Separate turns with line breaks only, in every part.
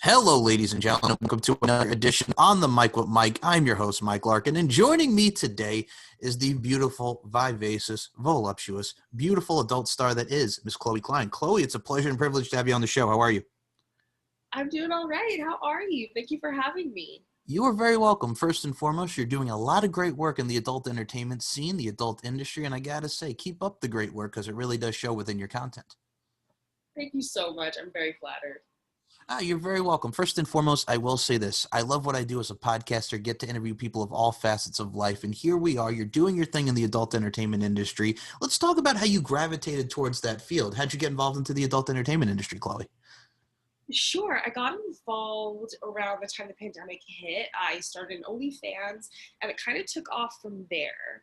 Hello, ladies and gentlemen. Welcome to another edition on the Mic with Mike. I'm your host, Mike Larkin, and joining me today is the beautiful, vivacious, voluptuous, beautiful adult star that is Miss Chloe Klein. Chloe, it's a pleasure and privilege to have you on the show. How are you?
I'm doing all right. How are you? Thank you for having me.
You are very welcome. First and foremost, you're doing a lot of great work in the adult entertainment scene, the adult industry, and I gotta say, keep up the great work because it really does show within your content.
Thank you so much. I'm very flattered.
You're very welcome. First and foremost, I will say this. I love what I do as a podcaster, get to interview people of all facets of life. And here we are. You're doing your thing in the adult entertainment industry. Let's talk about how you gravitated towards that field. How'd you get involved into the adult entertainment industry, Chloe?
Sure, I got involved around the time the pandemic hit. I started an OnlyFans, and it kind of took off from there.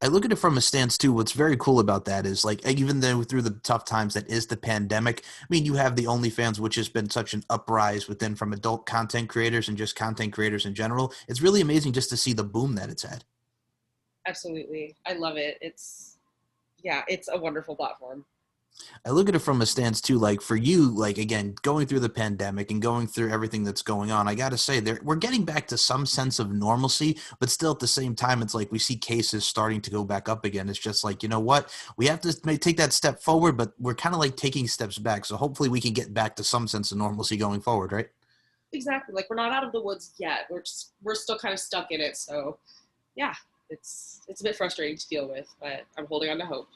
I look at it from a stance too. What's very cool about that is like, even though through the tough times that is the pandemic, I mean, you have the OnlyFans, which has been such an uprise within from adult content creators and just content creators in general. It's really amazing just to see the boom that it's had.
Absolutely. I love it. It's a wonderful platform.
I look at it from a stance too, like for you, like again, going through the pandemic and going through everything that's going on, I got to say we're getting back to some sense of normalcy, but still at the same time, it's like we see cases starting to go back up again. It's just like, you know what, we have to take that step forward, but we're kind of like taking steps back. So hopefully we can get back to some sense of normalcy going forward, right?
Exactly. Like we're not out of the woods yet. We're still kind of stuck in it. So yeah, it's a bit frustrating to deal with, but I'm holding on to hope.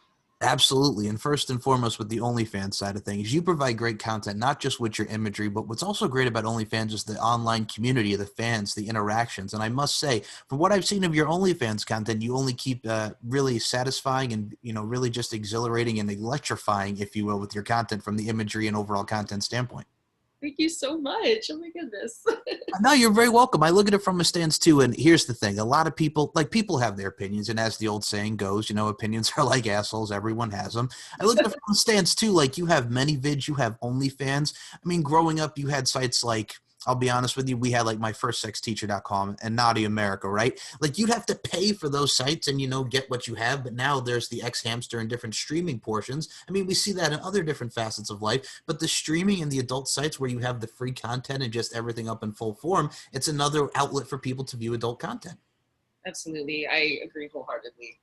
Absolutely. And first and foremost, with the OnlyFans side of things, you provide great content, not just with your imagery, but what's also great about OnlyFans is the online community of the fans, the interactions. And I must say, from what I've seen of your OnlyFans content, you only keep really satisfying and, really just exhilarating and electrifying, if you will, with your content from the imagery and overall content standpoint.
Thank you so much. Oh my goodness.
No, you're very welcome. I look at it from a stance too, and here's the thing: a lot of people have their opinions, and as the old saying goes, opinions are like assholes. Everyone has them. I look at it from a stance too, like you have many vids, you have OnlyFans. I mean, growing up, you had sites like. I'll be honest with you, we had like myfirstsexteacher.com and Naughty America, right? Like you'd have to pay for those sites and, get what you have. But now there's the X Hamster and different streaming portions. I mean, we see that in other different facets of life. But the streaming and the adult sites where you have the free content and just everything up in full form, it's another outlet for people to view adult content.
Absolutely. I agree wholeheartedly.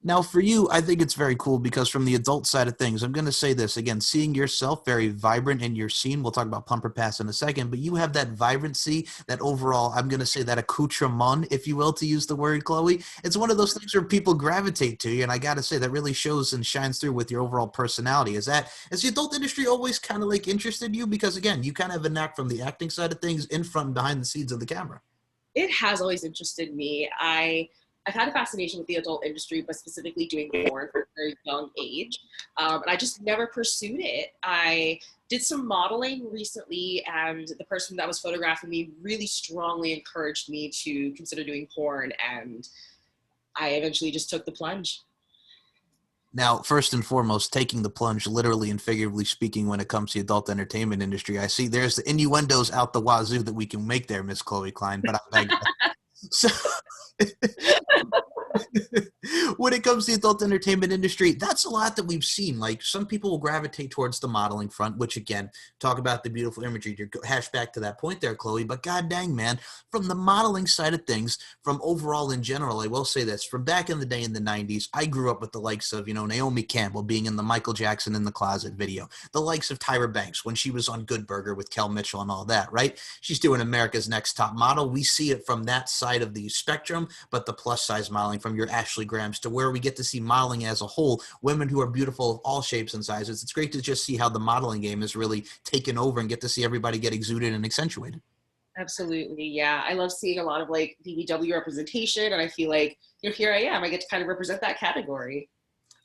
Now, for you, I think it's very cool because from the adult side of things, I'm going to say this again, seeing yourself very vibrant in your scene. We'll talk about Plumper Pass in a second, but you have that vibrancy, that overall, I'm going to say that accoutrement, if you will, to use the word, Chloe. It's one of those things where people gravitate to you. And I got to say that really shows and shines through with your overall personality. Has the adult industry always kind of like interested you? Because again, you kind of have a knack from the acting side of things in front and behind the scenes of the camera.
It has always interested me. I've had a fascination with the adult industry, but specifically doing porn for a very young age. And I just never pursued it. I did some modeling recently, and the person that was photographing me really strongly encouraged me to consider doing porn, and I eventually just took the plunge.
Now, first and foremost, taking the plunge, literally and figuratively speaking, when it comes to the adult entertainment industry, I see there's the innuendos out the wazoo that we can make there, Miss Chloe Klein, but I digress. So when it comes to the adult entertainment industry, that's a lot that we've seen. Like some people will gravitate towards the modeling front, which again, talk about the beautiful imagery. To hash back to that point there, Chloe. But god dang, man, from the modeling side of things, from overall in general, I will say this: from back in the day in the '90s, I grew up with the likes of Naomi Campbell being in the Michael Jackson in the Closet video, the likes of Tyra Banks when she was on Good Burger with Kel Mitchell and all that. Right? She's doing America's Next Top Model. We see it from that side of the spectrum, but the plus size modeling from your Ashley Grahams to where we get to see modeling as a whole, women who are beautiful of all shapes and sizes. It's great to just see how the modeling game is really taken over and get to see everybody get exuded and accentuated.
Absolutely. Yeah. I love seeing a lot of like BBW representation, and I feel like, here I am. I get to kind of represent that category.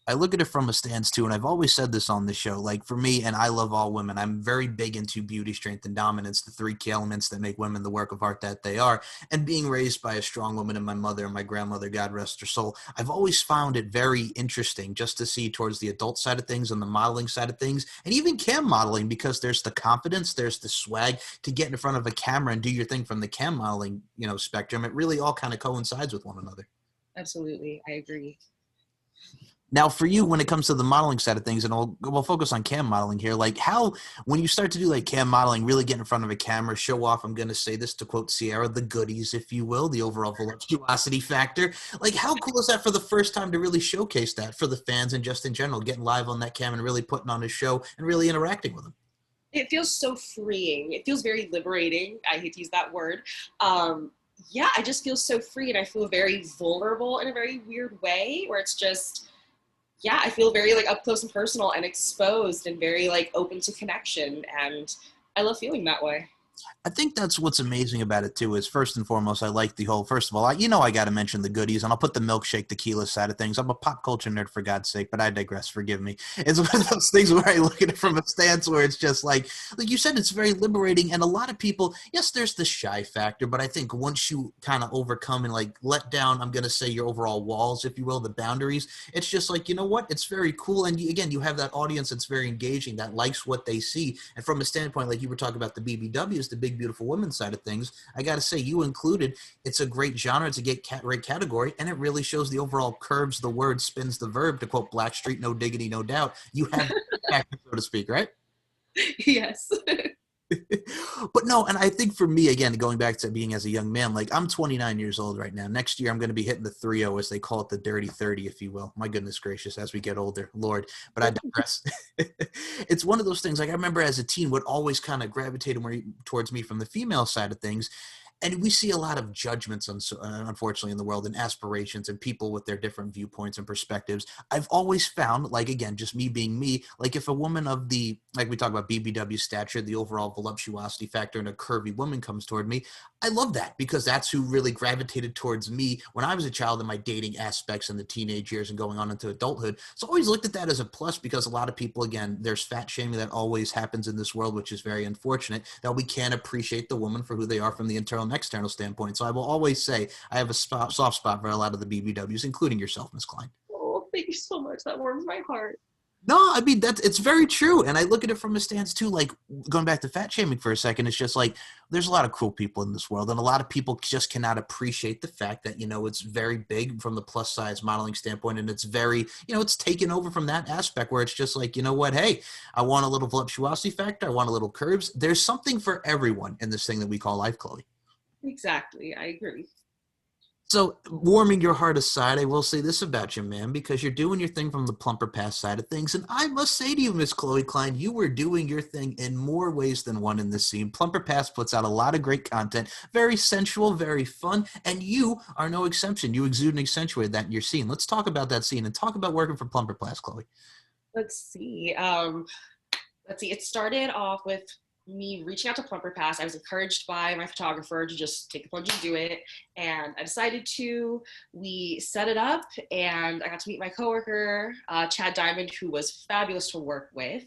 I look at it from a stance too, and I've always said this on the show, like for me, and I love all women, I'm very big into beauty, strength, and dominance, the three key elements that make women the work of art that they are. And being raised by a strong woman in my mother and my grandmother, God rest her soul, I've always found it very interesting just to see towards the adult side of things and the modeling side of things, and even cam modeling, because there's the confidence, there's the swag to get in front of a camera and do your thing from the cam modeling, spectrum. It really all kind of coincides with one another.
Absolutely. I agree.
Now, for you, when it comes to the modeling side of things, and we'll focus on cam modeling here, like how, when you start to do like cam modeling, really get in front of a camera, show off, I'm going to say this to quote Sierra, the goodies, if you will, the overall voluptuosity factor. Like, how cool is that for the first time to really showcase that for the fans and just in general, getting live on that cam and really putting on a show and really interacting with them?
It feels so freeing. It feels very liberating. I hate to use that word. Yeah, I just feel so free, and I feel very vulnerable in a very weird way where it's just, yeah, I feel very like up close and personal and exposed and very like open to connection. And I love feeling that way.
I think that's what's amazing about it too. Is first and foremost, I like the whole. First of all, I got to mention the goodies, and I'll put the milkshake tequila side of things. I'm a pop culture nerd for God's sake, but I digress. Forgive me. It's one of those things where I look at it from a stance where it's just like you said, it's very liberating, and a lot of people. Yes, there's the shy factor, but I think once you kind of overcome and like let down, I'm gonna say your overall walls, if you will, the boundaries. It's just like, you know what? It's very cool, and again, you have that audience that's very engaging, that likes what they see, and from a standpoint like you were talking about the BBWs, the big beautiful women side of things, I got to say, you included, it's a great genre, it's a great category, and it really shows the overall curves the word, spins the verb, to quote Blackstreet, no diggity, no doubt. You have factor, so to speak, right?
Yes.
But no, and I think for me, again, going back to being as a young man, like I'm 29 years old right now. Next year, I'm going to be hitting the 30, as they call it, the dirty 30, if you will. My goodness gracious, as we get older, Lord. But I digress. It's one of those things, like I remember as a teen, what always kind of gravitated towards me from the female side of things. And we see a lot of judgments, unfortunately, in the world, and aspirations and people with their different viewpoints and perspectives. I've always found, like, again, just me being me, like if a woman of the, like we talk about BBW stature, the overall voluptuosity factor, and a curvy woman comes toward me, I love that because that's who really gravitated towards me when I was a child in my dating aspects in the teenage years and going on into adulthood. So I always looked at that as a plus because a lot of people, again, there's fat shaming that always happens in this world, which is very unfortunate, that we can't appreciate the woman for who they are from the internal and external standpoint. So I will always say I have a soft spot for a lot of the BBWs, including yourself, Miss Klein.
Oh, thank you so much. That warms my heart.
No, I mean, it's very true. And I look at it from a stance too, like going back to fat shaming for a second, it's just like, there's a lot of cool people in this world. And a lot of people just cannot appreciate the fact that, it's very big from the plus size modeling standpoint. And it's very, it's taken over from that aspect where it's just like, you know what? Hey, I want a little voluptuosity factor. I want a little curves. There's something for everyone in this thing that we call life, Chloe.
Exactly. I agree.
So, warming your heart aside, I will say this about you, man, because you're doing your thing from the Plumper Pass side of things. And I must say to you, Miss Chloe Klein, you were doing your thing in more ways than one in this scene. Plumper Pass puts out a lot of great content, very sensual, very fun, and you are no exception. You exude and accentuate that in your scene. Let's talk about that scene and talk about working for Plumper Pass, Chloe.
Let's see. It started off with me reaching out to Plumper Pass. I was encouraged by my photographer to just take the plunge and do it. And I decided to. We set it up, and I got to meet my coworker, Chad Diamond, who was fabulous to work with.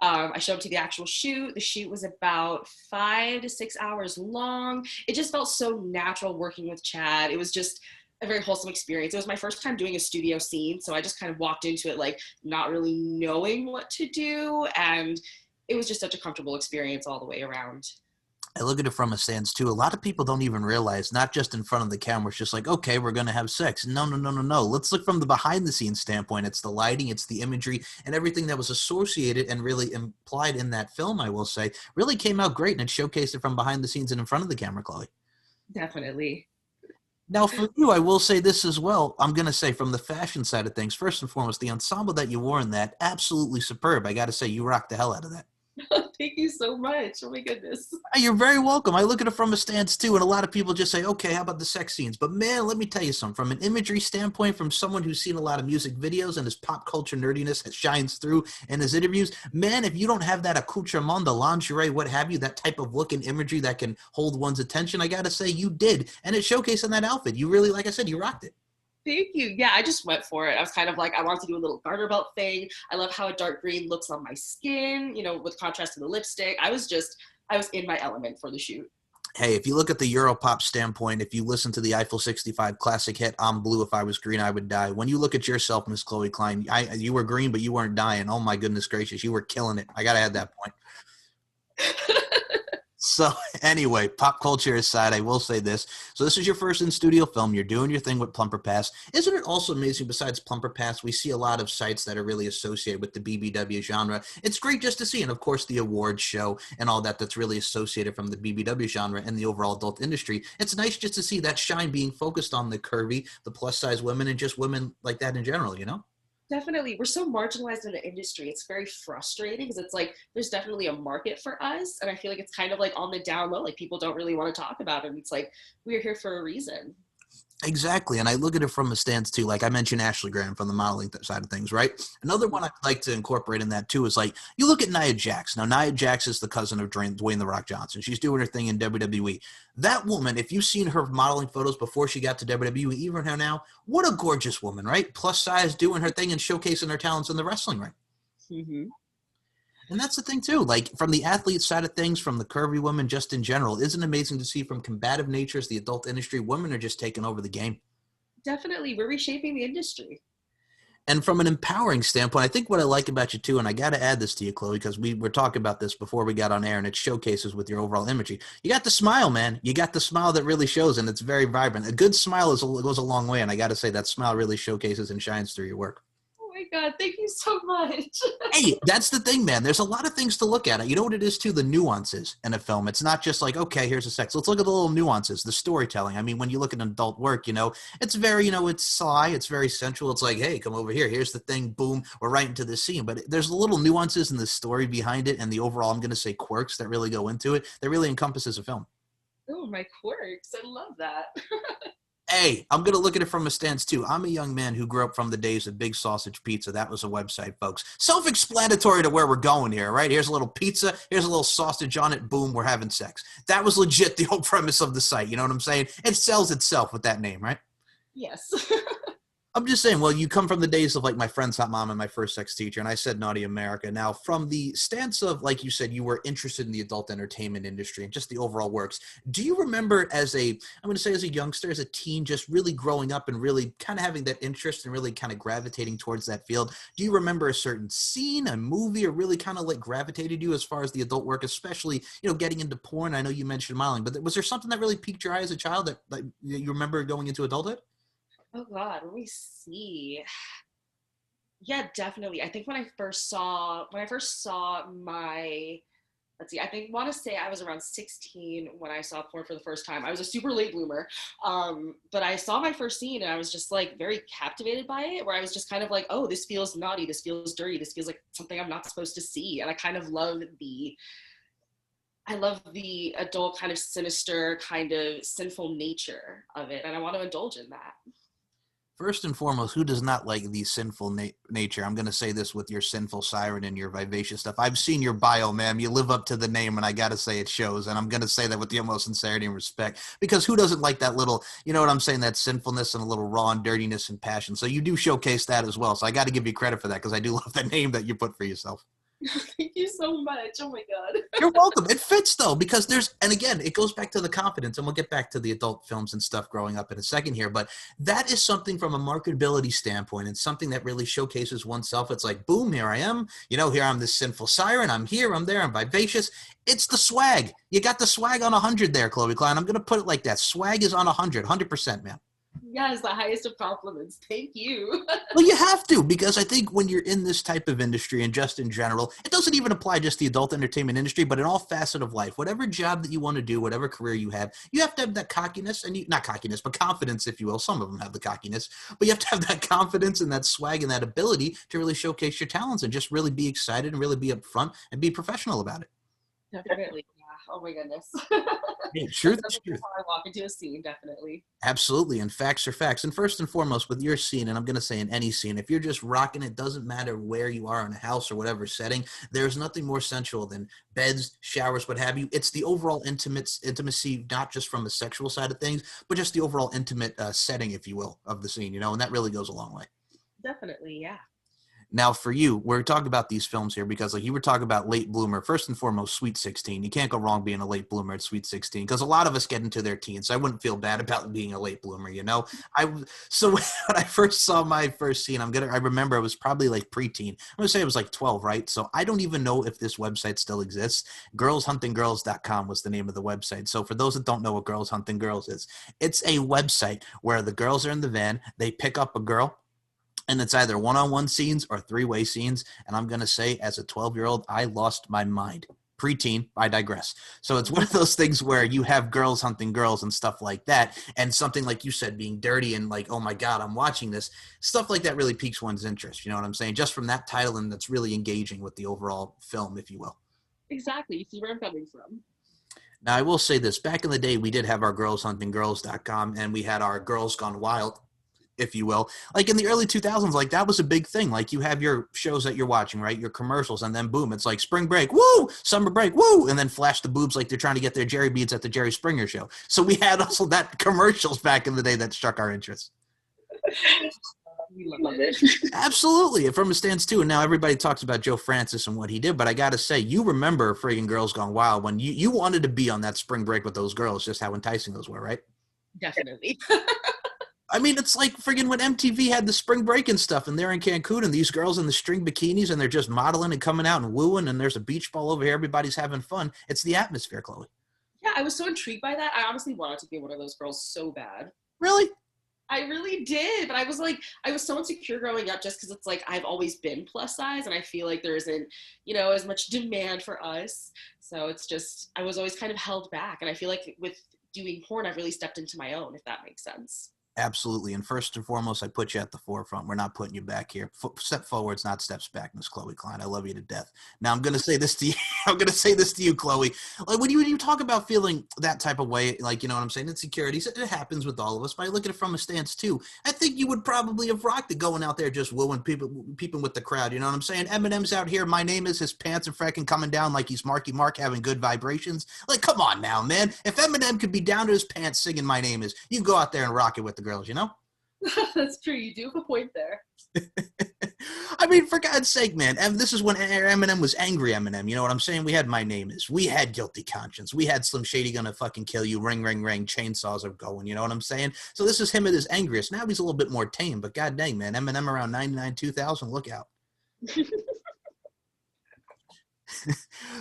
I showed up to the actual shoot. The shoot was about 5 to 6 hours long. It just felt so natural working with Chad. It was just a very wholesome experience. It was my first time doing a studio scene, so I just kind of walked into it like not really knowing what to do, and it was just such a comfortable experience all the way around.
I look at it from a stance too. A lot of people don't even realize, not just in front of the camera, it's just like, okay, we're going to have sex. No, no, no, no, no. Let's look from the behind the scenes standpoint. It's the lighting, it's the imagery, and everything that was associated and really implied in that film, I will say, really came out great, and it showcased it from behind the scenes and in front of the camera, Chloe.
Definitely.
Now, for you, I will say this as well. I'm going to say from the fashion side of things, first and foremost, the ensemble that you wore in that, absolutely superb. I got to say, you rocked the hell out of that.
Thank you so much. Oh my goodness.
You're very welcome. I look at it from a stance too, and a lot of people just say, okay, how about the sex scenes? But man, let me tell you something. From an imagery standpoint, from someone who's seen a lot of music videos and his pop culture nerdiness shines through in his interviews, man, if you don't have that accoutrement, the lingerie, what have you, that type of look and imagery that can hold one's attention, I got to say you did. And it showcased in that outfit. You really, like I said, you rocked it.
Thank you. Yeah, I just went for it. I was kind of like, I wanted to do a little garter belt thing. I love how a dark green looks on my skin, with contrast to the lipstick. I was in my element for the shoot.
Hey, if you look at the Europop standpoint, if you listen to the Eiffel 65 classic hit, I'm Blue, If I Was Green, I Would Die. When you look at yourself, Miss Chloe Klein, you were green, but you weren't dying. Oh, my goodness gracious. You were killing it. I got to add that point. So anyway, pop culture aside, I will say this. So this is your first in-studio film. You're doing your thing with Plumper Pass. Isn't it also amazing, besides Plumper Pass, we see a lot of sites that are really associated with the BBW genre. It's great just to see. And, of course, the awards show and all that that's really associated from the BBW genre and the overall adult industry. It's nice just to see that shine being focused on the curvy, the plus-size women, and just women like that in general, you know?
Definitely. We're so marginalized in the industry. It's very frustrating because it's like there's definitely a market for us. And I feel like it's kind of like on the down low. Like people don't really want to talk about it. And it's like we're here for a reason.
Exactly. And I look at it from a stance too. Like I mentioned Ashley Graham from the modeling side of things, right? Another one I'd like to incorporate in that too is like you look at Nia Jax. Now, Nia Jax is the cousin of Dwayne The Rock Johnson. She's doing her thing in WWE. That woman, if you've seen her modeling photos before she got to WWE, even her now, what a gorgeous woman, right? Plus size, doing her thing and showcasing her talents in the wrestling ring.
Mm-hmm.
And that's the thing, too. Like, from the athlete side of things, from the curvy women just in general, isn't it amazing to see from combative natures, the adult industry, women are just taking over the game.
Definitely. We're reshaping the industry.
And from an empowering standpoint, I think what I like about you, too, and I got to add this to you, Chloe, because we were talking about this before we got on air, and it showcases with your overall imagery. You got the smile, man. You got the smile that really shows, and it's very vibrant. A good smile goes a long way, and I got to say that smile really showcases and shines through your work.
Oh my God. Thank you so much.
Hey, that's the thing, man. There's a lot of things to look at. You know what it is, too? The nuances in a film. It's not just like, okay, here's a sex. Let's look at the little nuances, the storytelling. I mean, when you look at adult work, it's very, it's sly. It's very sensual. It's like, hey, come over here. Here's the thing. Boom. We're right into the scene. But there's the little nuances in the story behind it and the overall, I'm going to say, quirks that really go into it that really encompasses a film.
Oh, my quirks. I love that.
Hey, I'm going to look at it from a stance, too. I'm a young man who grew up from the days of Big Sausage Pizza. That was a website, folks. Self-explanatory to where we're going here, right? Here's a little pizza. Here's a little sausage on it. Boom, we're having sex. That was legit the whole premise of the site. You know what I'm saying? It sells itself with that name, right?
Yes.
I'm just saying, well, you come from the days of like my friend's hot mom and my first sex teacher, and I said Naughty America. Now, from the stance of, like you said, you were interested in the adult entertainment industry and just the overall works. Do you remember I'm going to say as a youngster, as a teen, just really growing up and really kind of having that interest and really kind of gravitating towards that field? Do you remember a certain scene, a movie, or really kind of like gravitated you as far as the adult work, especially, getting into porn? I know you mentioned modeling, but was there something that really piqued your eye as a child that you remember going into adulthood?
Oh God, let me see. Yeah, definitely. I think when I first saw my, let's see, want to say I was around 16 when I saw porn for the first time. I was a super late bloomer. But I saw my first scene and I was just like very captivated by it, where I was just kind of like, oh, this feels naughty, this feels dirty, this feels like something I'm not supposed to see. And I kind of love the adult kind of sinister, kind of sinful nature of it. And I want to indulge in that.
First and foremost, who does not like the sinful nature? I'm going to say this with your sinful siren and your vivacious stuff. I've seen your bio, ma'am. You live up to the name, and I got to say it shows. And I'm going to say that with the utmost sincerity and respect, because who doesn't like that little, you know what I'm saying, that sinfulness and a little raw and dirtiness and passion. So you do showcase that as well. So I got to give you credit for that, because I do love the name that you put for yourself.
Thank you so much. Oh my God.
You're welcome. It fits though, because and again, it goes back to the confidence, and we'll get back to the adult films and stuff growing up in a second here, but that is something from a marketability standpoint and something that really showcases oneself. It's like, boom, here I am. Here I'm this sinful siren. I'm here, I'm there, I'm vivacious. It's the swag. You got the swag on 100 there, Chloe Klein. I'm going to put it like that. Swag is on 100%, man.
Yes, the highest of compliments. Thank you.
Well, you have to, because I think when you're in this type of industry and just in general, it doesn't even apply just the adult entertainment industry, but in all facet of life, whatever job that you want to do, whatever career you have to have that cockiness and not cockiness, but confidence, if you will. Some of them have the cockiness, but you have to have that confidence and that swag and that ability to really showcase your talents and just really be excited and really be upfront and be professional about it.
Definitely. Oh my goodness.
Hey, truth is truth.
I walk into a scene, definitely.
Absolutely, and facts are facts. And first and foremost, with your scene, and I'm going to say in any scene, if you're just rocking it, doesn't matter where you are in a house or whatever setting, there's nothing more sensual than beds, showers, what have you. It's the overall intimacy, not just from the sexual side of things, but just the overall intimate setting, if you will, of the scene, and that really goes a long way.
Definitely, yeah.
Now, for you, we're talking about these films here because, like, you were talking about late bloomer. First and foremost, Sweet 16. You can't go wrong being a late bloomer at Sweet 16 because a lot of us get into their teens. So I wouldn't feel bad about being a late bloomer, you know. So when I first saw my first scene, I remember it was probably like preteen. I'm gonna say it was like 12, right? So I don't even know if this website still exists. Girlshuntinggirls.com was the name of the website. So for those that don't know what Girls Hunting Girls is, it's a website where the girls are in the van, they pick up a girl. And it's either one-on-one scenes or three-way scenes. And I'm going to say, as a 12-year-old, I lost my mind. Preteen, I digress. So it's one of those things where you have girls hunting girls and stuff like that. And something like you said, being dirty and like, oh my God, I'm watching this. Stuff like that really piques one's interest. You know what I'm saying? Just from that title, and that's really engaging with the overall film, if you will.
Exactly. You see where I'm coming from.
Now, I will say this. Back in the day, we did have our girlshuntinggirls.com, and we had our Girls Gone Wild, if you will. Like in the early 2000s, like that was a big thing. Like you have your shows that you're watching, right? Your commercials, and then boom, it's like spring break, woo, summer break, woo, and then flash the boobs like they're trying to get their Jerry beads at the Jerry Springer show. So we had also that commercials back in the day that struck our interest.
We love it.
Absolutely. From a stance too. And now everybody talks about Joe Francis and what he did, but I got to say, you remember friggin' Girls Gone Wild when you wanted to be on that spring break with those girls, just how enticing those were, right?
Definitely.
I mean, it's like friggin' when MTV had the spring break and stuff, and they're in Cancun, and these girls in the string bikinis, and they're just modeling and coming out and wooing, and there's a beach ball over here. Everybody's having fun. It's the atmosphere, Chloe.
Yeah, I was so intrigued by that. I honestly wanted to be one of those girls so bad.
Really?
I really did, but I was so insecure growing up just because it's like I've always been plus size, and I feel like there isn't, as much demand for us. So it's just, I was always kind of held back, and I feel like with doing porn, I've really stepped into my own, if that makes sense.
Absolutely. And first and foremost, I put you at the forefront. We're not putting you back here. Step forwards, not steps back, Miss Chloe Klein. I love you to death. Now, I'm going to say this to you. I'm going to say this to you, Chloe. Like when you talk about feeling that type of way, like, you know what I'm saying? Insecurities, it happens with all of us. But I look at it from a stance too. I think you would probably have rocked it going out there just wooing people, peeping with the crowd. You know what I'm saying? Eminem's out here. My name is his pants are fracking coming down like he's Marky Mark having good vibrations. Like, come on now, man. If Eminem could be down to his pants singing My Name Is, you go out there and rock it with the girls, you know?
That's true. You do have a point there.
I mean, for God's sake, man. And this is when Eminem was angry Eminem. You know what I'm saying? We had My Name Is. We had Guilty Conscience. We had Slim Shady Gonna Fucking Kill You. Ring, ring, ring. Chainsaws are going. You know what I'm saying? So this is him at his angriest. Now he's a little bit more tame. But god dang, man. Eminem around 99, 2000. Look out.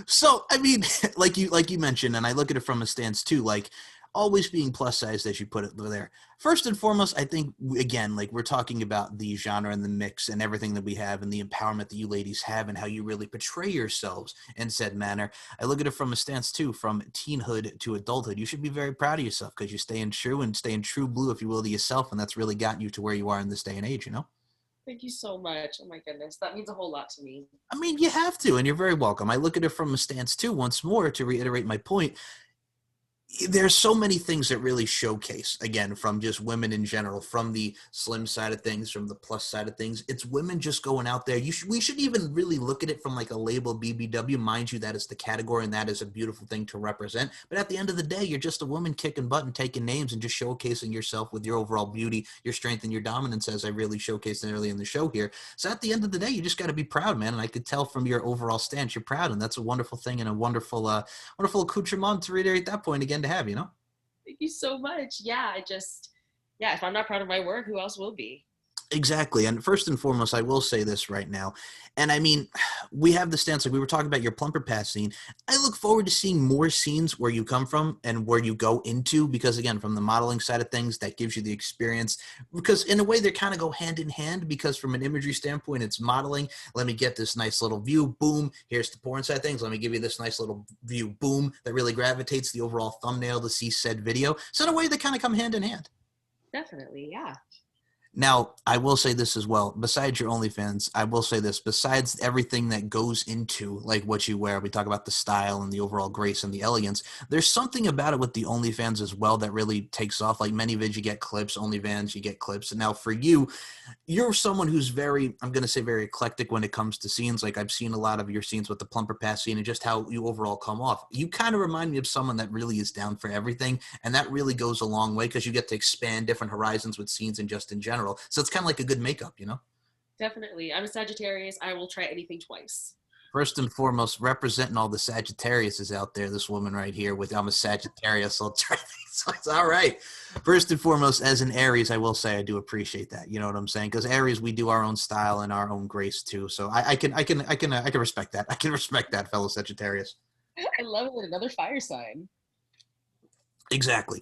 So, I mean, like you mentioned, and I look at it from a stance too, like always being plus sized as you put it there. First and foremost, I think, again, like we're talking about the genre and the mix and everything that we have and the empowerment that you ladies have and how you really portray yourselves in said manner. I look at it from a stance too, from teenhood to adulthood. You should be very proud of yourself because you're staying true blue, if you will, to yourself. And that's really gotten you to where you are in this day and age, you know?
Thank you so much. Oh my goodness. That means a whole lot to me.
I mean, you have to, and you're very welcome. I look at it from a stance too, once more, to reiterate my point. There's so many things that really showcase, again, from just women in general, from the slim side of things, from the plus side of things. It's women just going out there. We should even really look at it from like a label BBW. Mind you, that is the category and that is a beautiful thing to represent. But at the end of the day, you're just a woman kicking butt and taking names and just showcasing yourself with your overall beauty, your strength, and your dominance, as I really showcased early in the show here. So at the end of the day, you just got to be proud, man. And I could tell from your overall stance, you're proud. And that's a wonderful thing and a wonderful, wonderful accoutrement to reiterate that point again to have, you know?
Thank you so much. Yeah, if I'm not proud of my work, who else will be?
Exactly. And first and foremost, I will say this right now. And I mean, we have the stance, like we were talking about your Plumper Pass scene. I look forward to seeing more scenes where you come from and where you go into, because again, from the modeling side of things, that gives you the experience, because in a way they kind of go hand in hand, because from an imagery standpoint, it's modeling. Let me get this nice little view. Boom. Here's the porn side of things. Let me give you this nice little view. Boom. That really gravitates the overall thumbnail to see said video. So in a way they kind of come hand in hand.
Definitely. Yeah.
Now, I will say this as well. Besides your OnlyFans, I will say this. Besides everything that goes into like what you wear, we talk about the style and the overall grace and the elegance. There's something about it with the OnlyFans as well that really takes off. Like many vids, you get clips. OnlyFans, you get clips. And now for you, you're someone who's very, I'm going to say very eclectic when it comes to scenes. Like I've seen a lot of your scenes with the Plumper Pass scene and just how you overall come off. You kind of remind me of someone that really is down for everything. And that really goes a long way because you get to expand different horizons with scenes and just in general. So it's kind of like a good makeup, you know?
Definitely. I'm a Sagittarius. I will try anything twice.
First and foremost, representing all the Sagittariuses out there, this woman right here with I'm a Sagittarius, so it's all right. First and foremost, as an Aries, I will say I do appreciate that. You know what I'm saying? Because Aries, we do our own style and our own grace too. So I can respect that. I can respect that, fellow Sagittarius.
I love it. Another fire sign.
Exactly.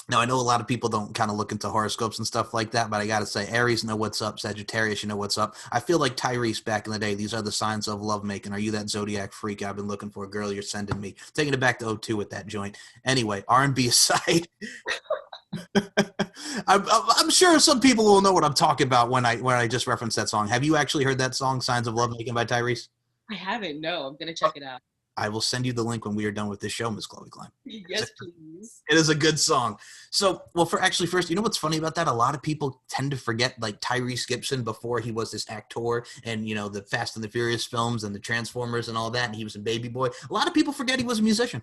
Now, I know a lot of people don't kind of look into horoscopes and stuff like that, but I got to say, Aries know what's up. Sagittarius, you know what's up. I feel like Tyrese back in the day. These are the signs of lovemaking. Are you that zodiac freak I've been looking for? Girl, you're sending me. Taking it back to '02 with that joint. Anyway, R&B aside, I'm sure some people will know what I'm talking about when I just referenced that song. Have you actually heard that song, Signs of Lovemaking by Tyrese?
I haven't. No, I'm gonna check it out.
I will send you the link when we are done with this show, Miss Chloe Klein.
Yes, please.
It is a good song. So, well, for actually first, you know what's funny about that? A lot of people tend to forget like Tyrese Gibson before he was this actor and, you know, the Fast and the Furious films and the Transformers and all that. And he was a baby boy. A lot of people forget he was a musician.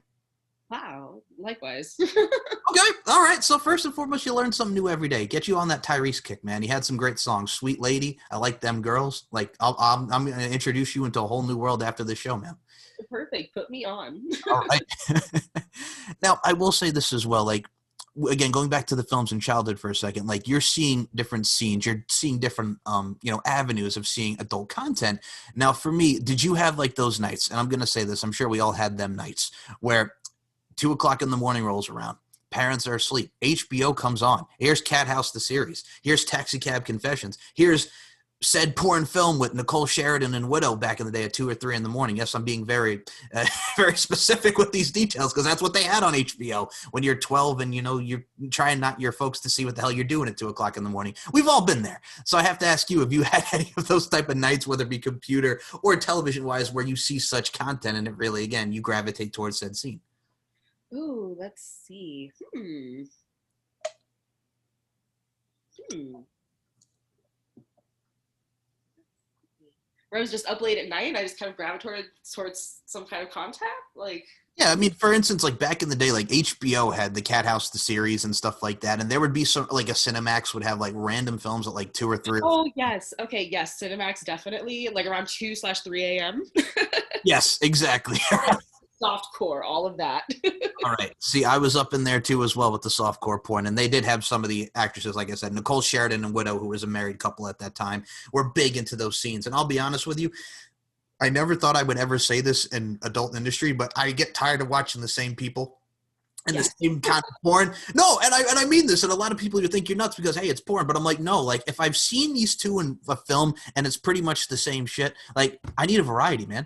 Wow. Likewise.
Okay. All right. So first and foremost, you learn something new every day. Get you on that Tyrese kick, man. He had some great songs. Sweet Lady. I Like Them Girls. Like I'm going to introduce you into a whole new world after this show, man.
Perfect. Put me on.
All right. Now, I will say this as well. Like, again, going back to the films and childhood for a second, like you're seeing different scenes, you're seeing different, avenues of seeing adult content. Now, for me, did you have like those nights? And I'm going to say this, I'm sure we all had them nights where 2 o'clock in the morning rolls around. Parents are asleep. HBO comes on. Here's Cat House, the series. Here's Taxi Cab Confessions. Here's said porn film with Nicole Sheridan and Widow back in the day at 2 or 3 in the morning. Yes, I'm being very, very specific with these details because that's what they had on HBO when you're 12 and, you know, you're trying not your folks to see what the hell you're doing at 2 o'clock in the morning. We've all been there. So I have to ask you, have you had any of those type of nights, whether it be computer or television wise, where you see such content and it really, again, you gravitate towards said scene?
Ooh, let's see. Where I was just up late at night and I just kind of gravitated towards some kind of contact. Like,
Yeah, I mean, for instance, like back in the day, like HBO had the Cat House, the series and stuff like that. And there would be some, like a Cinemax would have like random films at like 2 or 3.
oh yes, okay, yes, Cinemax definitely. Like around 2/3 a.m.
Yes, exactly.
Soft core, all of that.
All right. See, I was up in there too as well with the softcore porn, and they did have some of the actresses, like I said, Nicole Sheridan and Widow, who was a married couple at that time, were big into those scenes. And I'll be honest with you, I never thought I would ever say this in adult industry, but I get tired of watching the same people and the same kind of porn. No, and I mean this, and a lot of people you think you're nuts because hey, it's porn, but I'm like, no, like if I've seen these two in a film and it's pretty much the same shit, like I need a variety, man.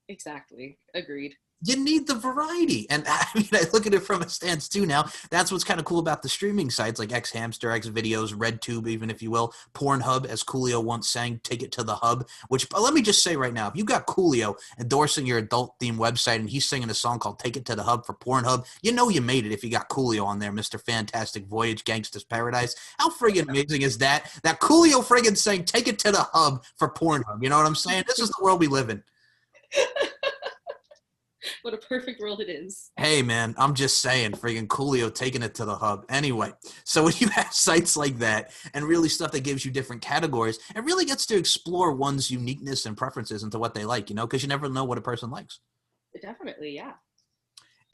Exactly. Agreed.
You need the variety. And I mean, I look at it from a stance too now. That's what's kind of cool about the streaming sites like X Hamster, X Videos, RedTube, even if you will, Pornhub, as Coolio once sang, take it to the hub, which let me just say right now, if you got Coolio endorsing your adult theme website and he's singing a song called Take It to the Hub for Pornhub, you know you made it if you got Coolio on there, Mr. Fantastic Voyage, Gangsta's Paradise. How friggin' amazing is that? That Coolio friggin' saying take it to the hub for Pornhub. You know what I'm saying? This is the world we live in.
What a perfect world it is.
Hey, man, I'm just saying, friggin' Coolio taking it to the hub. Anyway, so when you have sites like that and really stuff that gives you different categories, it really gets to explore one's uniqueness and preferences into what they like, you know, because you never know what a person likes.
Definitely, yeah.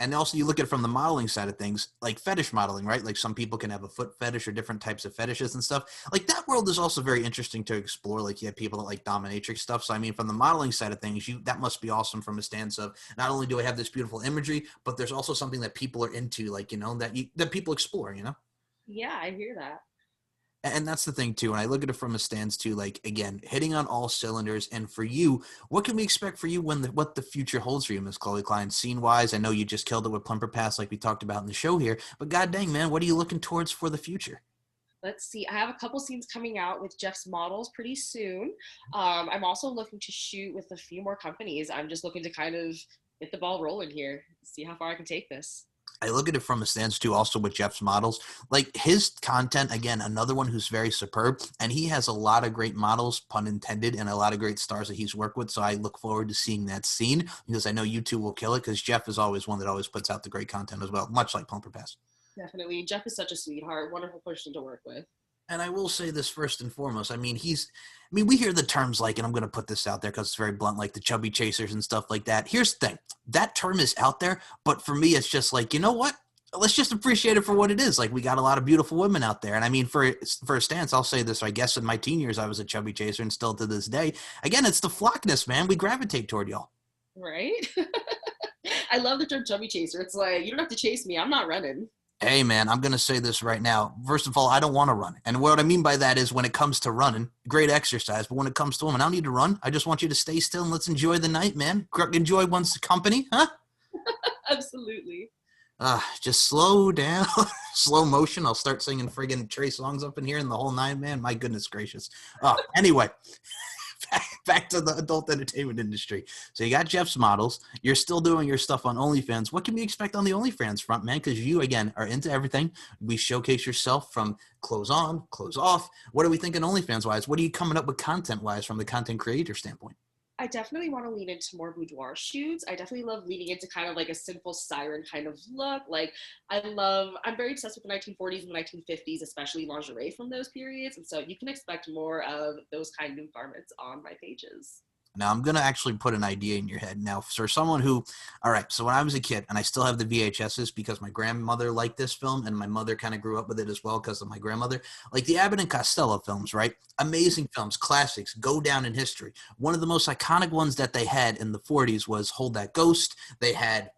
And also you look at it from the modeling side of things, like fetish modeling, right? Like some people can have a foot fetish or different types of fetishes and stuff. Like that world is also very interesting to explore. Like you have people that like dominatrix stuff. So I mean, from the modeling side of things, that must be awesome from a stance of not only do I have this beautiful imagery, but there's also something that people are into, like, you know, that people explore, you know?
Yeah, I hear that.
And that's the thing too. And I look at it from a stance too, like again, hitting on all cylinders. And for you, what can we expect for you what the future holds for you, Miss Chloe Klein? Scene wise, I know you just killed it with Plumper Pass, like we talked about in the show here. But god dang, man, what are you looking towards for the future?
Let's see. I have a couple scenes coming out with Jeff's models pretty soon. I'm also looking to shoot with a few more companies. I'm just looking to kind of get the ball rolling here, see how far I can take this.
I look at it from a stance too, also with Jeff's models. Like his content, again, another one who's very superb, and he has a lot of great models, pun intended, and a lot of great stars that he's worked with. So I look forward to seeing that scene because I know you two will kill it because Jeff is always one that always puts out the great content as well, much like Plumper Pass.
Definitely. Jeff is such a sweetheart, wonderful person to work with.
And I will say this first and foremost. I mean, we hear the terms like, and I'm going to put this out there because it's very blunt, like the chubby chasers and stuff like that. Here's the thing. That term is out there, but for me, it's just like, you know what? Let's just appreciate it for what it is. Like, we got a lot of beautiful women out there. And I mean, for a stance, I'll say this. I guess in my teen years, I was a chubby chaser, and still to this day. Again, it's the flockness, man. We gravitate toward y'all.
Right? I love the term chubby chaser. It's like, you don't have to chase me. I'm not running.
Hey, man, I'm going to say this right now. First of all, I don't want to run. And what I mean by that is when it comes to running, great exercise. But when it comes to women, I don't need to run. I just want you to stay still and let's enjoy the night, man. Enjoy one's company, huh?
Absolutely.
Just slow down. Slow motion. I'll start singing friggin' Trey songs up in here and the whole nine, man. My goodness gracious. Anyway. Back to the adult entertainment industry. So you got Jeff's models. You're still doing your stuff on OnlyFans. What can we expect on the OnlyFans front, man? Because you, again, are into everything. We showcase yourself from clothes on, clothes off. What are we thinking OnlyFans-wise? What are you coming up with content-wise from the content creator standpoint?
I definitely want to lean into more boudoir shoots. I definitely love leaning into kind of like a simple siren kind of look. Like I'm very obsessed with the 1940s and the 1950s, especially lingerie from those periods. And so you can expect more of those kind of garments on my pages.
Now, I'm going to actually put an idea in your head. Now, for someone who, all right, so when I was a kid, and I still have the VHSs because my grandmother liked this film, and my mother kind of grew up with it as well because of my grandmother, like the Abbott and Costello films, right? Amazing films, classics, go down in history. One of the most iconic ones that they had in the 40s was Hold That Ghost. They had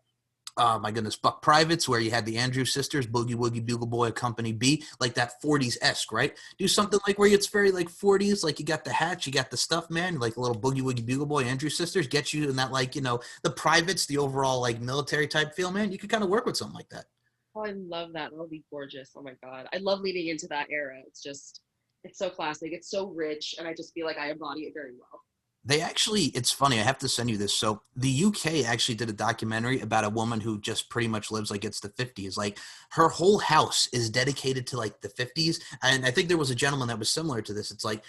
my goodness, Buck Privates, where you had the Andrews sisters, Boogie Woogie Bugle Boy, Company B, like that 40s-esque, right? Do something like where it's very like 40s, like you got the hatch, you got the stuff, man, like a little Boogie Woogie Bugle Boy, Andrews sisters, get you in that, like, you know, the privates, the overall like military type feel, man. You could kind of work with something like that.
Oh, I love that. That'll be gorgeous. Oh my God. I love leaning into that era. It's so classic. It's so rich. And I just feel like I embody it very well.
They actually, it's funny, I have to send you this. So the UK actually did a documentary about a woman who just pretty much lives like it's the 50s. Like her whole house is dedicated to like the 50s. And I think there was a gentleman that was similar to this. It's like,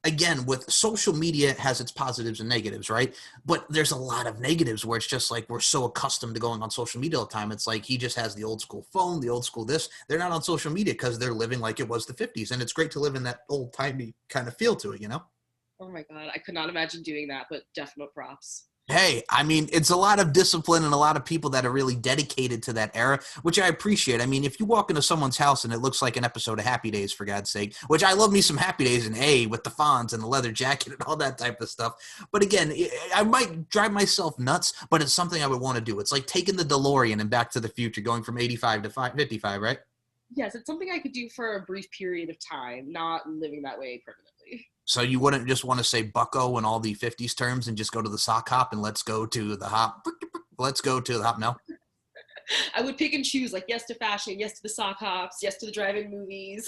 again, with social media, it has its positives and negatives, right? But there's a lot of negatives where it's just like we're so accustomed to going on social media all the time. It's like he just has the old school phone, the old school this. They're not on social media because they're living like it was the 50s. And it's great to live in that old timey kind of feel to it, you know?
Oh my God. I could not imagine doing that, but definite props.
Hey, I mean, it's a lot of discipline and a lot of people that are really dedicated to that era, which I appreciate. I mean, if you walk into someone's house and it looks like an episode of Happy Days, for God's sake, which I love me some Happy Days and with the Fonz and the leather jacket and all that type of stuff. But again, I might drive myself nuts, but it's something I would want to do. It's like taking the DeLorean and Back to the Future, going from 85 to 55, right?
Yes, it's something I could do for a brief period of time, not living that way permanently.
So you wouldn't just want to say bucko and all the 50s terms and just go to the sock hop and let's go to the hop. Let's go to the hop. No.
I would pick and choose, like, yes to fashion, yes to the sock hops, yes to the drive-in movies.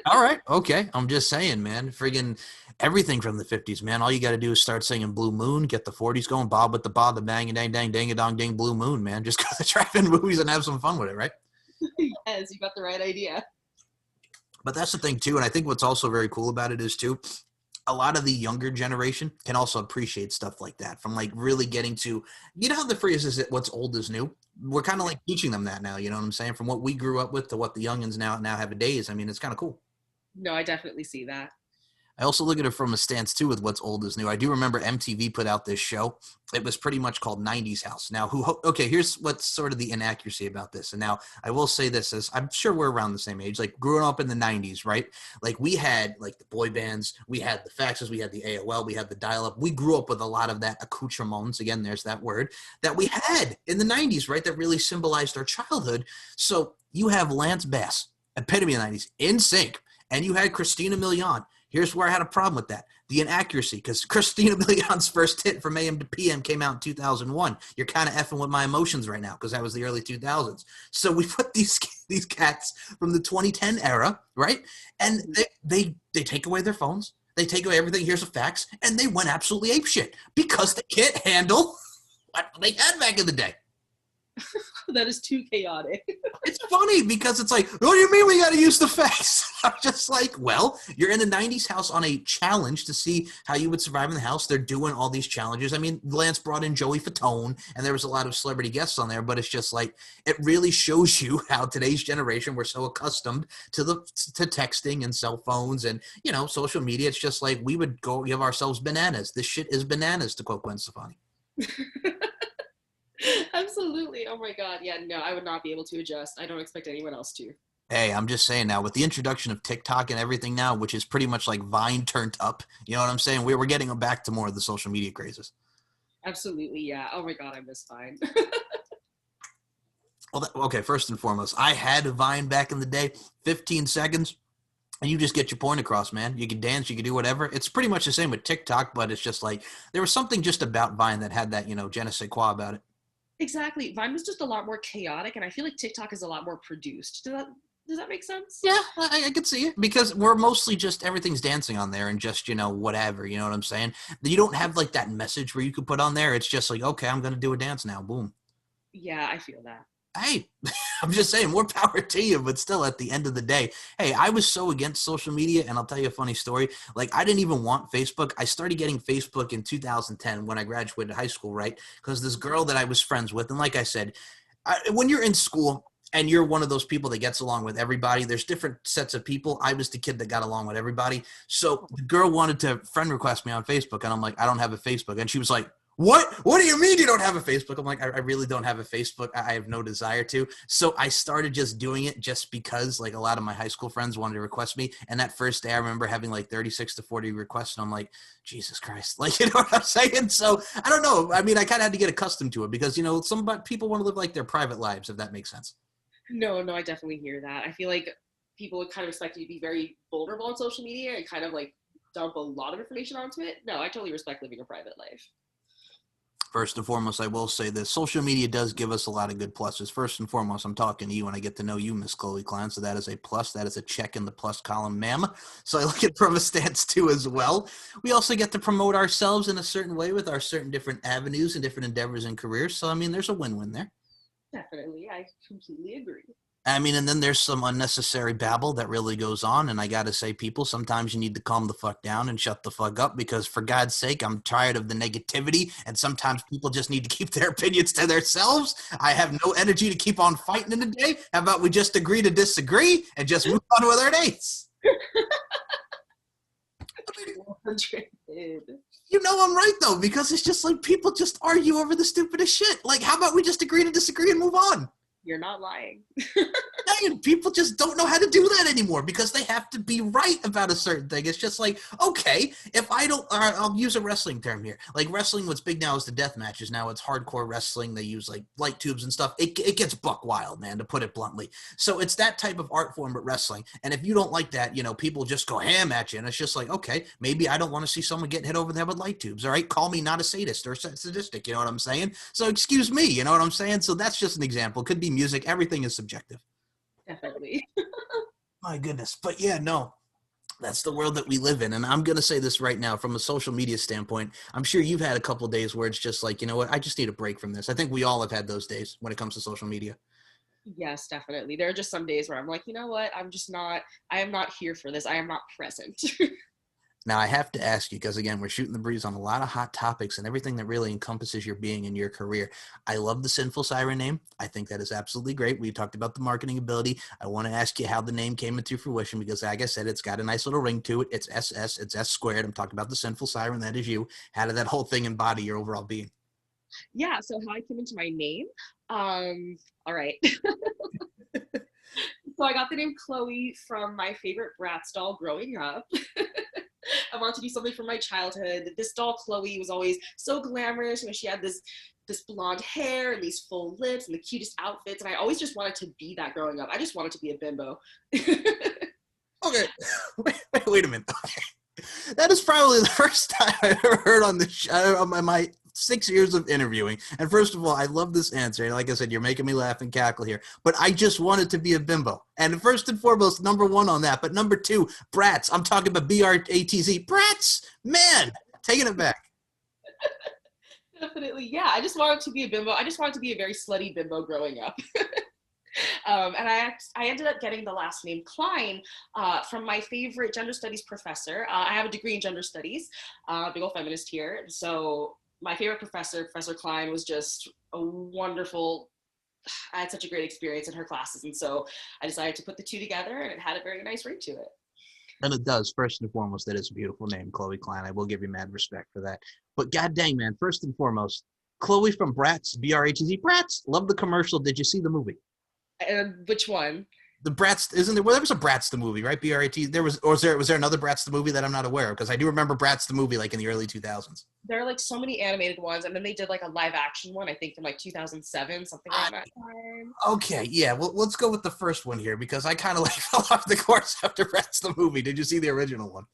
All right. Okay. I'm just saying, man, friggin' everything from the 50s, man. All you got to do is start singing Blue Moon, get the 40s going, bob with the bob, the bang, and dang, dang, dang, a dong, ding, Blue Moon, man. Just go to the drive-in movies and have some fun with it, right?
Yes, you got the right idea.
But that's the thing, too. And I think what's also very cool about it is, too, a lot of the younger generation can also appreciate stuff like that, from like really getting to, you know how the phrase is that what's old is new? We're kind of like teaching them that now, you know what I'm saying? From what we grew up with to what the youngins now have a days. I mean, it's kind of cool.
No, I definitely see that.
I also look at it from a stance, too, with what's old is new. I do remember MTV put out this show. It was pretty much called 90s House. Now, okay, here's what's sort of the inaccuracy about this. And now I will say this, as I'm sure we're around the same age, like growing up in the 90s, right? Like we had like the boy bands, we had the faxes, we had the AOL, we had the dial-up. We grew up with a lot of that accoutrements, again, there's that word, that we had in the 90s, right? That really symbolized our childhood. So you have Lance Bass, epitome of the 90s, In Sync, and you had Christina Milian. Here's where I had a problem with that. The inaccuracy, because Christina Milian's first hit from AM to PM came out in 2001. You're kind of effing with my emotions right now because that was the early 2000s. So we put these cats from the 2010 era, right? And they take away their phones. They take away everything. Here's a fax. And they went absolutely apeshit because they can't handle what they had back in the day.
That is too chaotic.
It's funny because it's like, what do you mean we got to use the face? I'm just like, well, you're in a 90s house on a challenge to see how you would survive in the house. They're doing all these challenges. I mean, Lance brought in Joey Fatone, and there was a lot of celebrity guests on there, but it's just like, it really shows you how today's generation, we're so accustomed to texting and cell phones and, you know, social media. It's just like, we would go give ourselves bananas. This shit is bananas, to quote Gwen Stefani.
Absolutely. Oh my God. Yeah, no, I would not be able to adjust. I don't expect anyone else to.
Hey, I'm just saying now, with the introduction of TikTok and everything now, which is pretty much like Vine turned up, you know what I'm saying? We're getting back to more of the social media crazes.
Absolutely, yeah. Oh my God, I miss Vine.
Well, okay, first and foremost, I had Vine back in the day, 15 seconds, and you just get your point across, man. You can dance, you can do whatever. It's pretty much the same with TikTok, but it's just like, there was something just about Vine that had that, you know, je ne sais quoi about it.
Exactly. Vine was just a lot more chaotic, and I feel like TikTok is a lot more produced. Does that make sense?
Yeah, I could see it because we're mostly just everything's dancing on there and just, you know, whatever, you know what I'm saying? You don't have like that message where you could put on there. It's just like, okay, I'm going to do a dance now. Boom.
Yeah, I feel that.
Hey, I'm just saying, more power to you, but still at the end of the day, hey, I was so against social media, and I'll tell you a funny story. Like, I didn't even want Facebook. I started getting Facebook in 2010 when I graduated high school, right? Because this girl that I was friends with, and like I said, when you're in school and you're one of those people that gets along with everybody, there's different sets of people. I was the kid that got along with everybody. So the girl wanted to friend request me on Facebook, and I'm like, I don't have a Facebook. And she was like, what do you mean you don't have a Facebook? I'm like, I really don't have a Facebook. I have no desire to. So I started just doing it just because, like, a lot of my high school friends wanted to request me. And that first day I remember having like 36 to 40 requests. And I'm like, Jesus Christ. Like, you know what I'm saying? So I don't know. I mean, I kind of had to get accustomed to it because, you know, some people want to live like their private lives, if that makes sense.
No, I definitely hear that. I feel like people would kind of expect you to be very vulnerable on social media and kind of like dump a lot of information onto it. No, I totally respect living a private life.
First and foremost, I will say this. Social media does give us a lot of good pluses. First and foremost, I'm talking to you and I get to know you, Miss Chloe Klein. So that is a plus. That is a check in the plus column, ma'am. So I look at from a stance too as well. We also get to promote ourselves in a certain way with our certain different avenues and different endeavors and careers. So, I mean, there's a win-win there.
Definitely. I completely agree.
I mean, and then there's some unnecessary babble that really goes on. And I got to say, people, sometimes you need to calm the fuck down and shut the fuck up because, for God's sake, I'm tired of the negativity. And sometimes people just need to keep their opinions to themselves. I have no energy to keep on fighting in the day. How about we just agree to disagree and just move on with our days? You know I'm right, though, because it's just like people just argue over the stupidest shit. Like, how about we just agree to disagree and move on?
You're not lying.
And people just don't know how to do that anymore because they have to be right about a certain thing. It's just like, okay, if I don't, I'll use a wrestling term here. Like wrestling, what's big now is the death matches. Now it's hardcore wrestling. They use like light tubes and stuff. It gets buck wild, man, to put it bluntly. So it's that type of art form, but wrestling. And if you don't like that, you know, people just go ham at you. And it's just like, okay, maybe I don't want to see someone get hit over the head with light tubes. All right, call me not a sadist or sadistic. You know what I'm saying? So excuse me. You know what I'm saying? So that's just an example. Could be music. Everything is subjective.
Definitely.
My goodness. But yeah, no, that's the world that we live in. And I'm going to say this right now from a social media standpoint. I'm sure you've had a couple of days where it's just like, you know what, I just need a break from this. I think we all have had those days when it comes to social media.
Yes, definitely. There are just some days where I'm like, you know what, I am not here for this. I am not present.
Now, I have to ask you, because, again, we're shooting the breeze on a lot of hot topics and everything that really encompasses your being and your career. I love the Sinful Siren name. I think that is absolutely great. We talked about the marketing ability. I want to ask you how the name came into fruition because, like I said, it's got a nice little ring to it. It's SS. It's S squared. I'm talking about the Sinful Siren. That is you. How did that whole thing embody your overall being?
Yeah, so how I came into my name. All right. So I got the name Chloe from my favorite Bratz doll growing up. I wanted to do something from my childhood. This doll, Chloe, was always so glamorous. You know, she had this blonde hair and these full lips and the cutest outfits. And I always just wanted to be that growing up. I just wanted to be a bimbo.
Okay. Wait a minute. That is probably the first time I ever heard on the show, on my 6 years of interviewing. And first of all, I love this answer. And like I said, you're making me laugh and cackle here. But I just wanted to be a bimbo. And first and foremost, number one on that. But number two, Bratz. I'm talking about Bratz. Bratz. Man, taking it back.
Definitely, yeah. I just wanted to be a bimbo. I just wanted to be a very slutty bimbo growing up. And I ended up getting the last name Klein from my favorite gender studies professor. I have a degree in gender studies, big old feminist here. So my favorite professor, Professor Klein, was just a wonderful. I had such a great experience in her classes, and so I decided to put the two together, and it had a very nice ring to it.
And it does. First and foremost, that is a beautiful name, Chloe Klein. I will give you mad respect for that. But god dang, man, first and foremost, Chloe from Bratz, B-R-A-T-Z, Bratz. Love the commercial. Did you see the movie?
Which one?
The Bratz, isn't there? Well, there was a Bratz the movie, right? B-R-A-T. There was, or was there another Bratz the movie that I'm not aware of? Because I do remember Bratz the movie like in the early 2000s.
There are like so many animated ones, and then they did like a live action one, I think from like 2007, something around that time.
Okay, yeah. Well, let's go with the first one here because I kind of like fell off the course after Bratz the movie. Did you see the original one?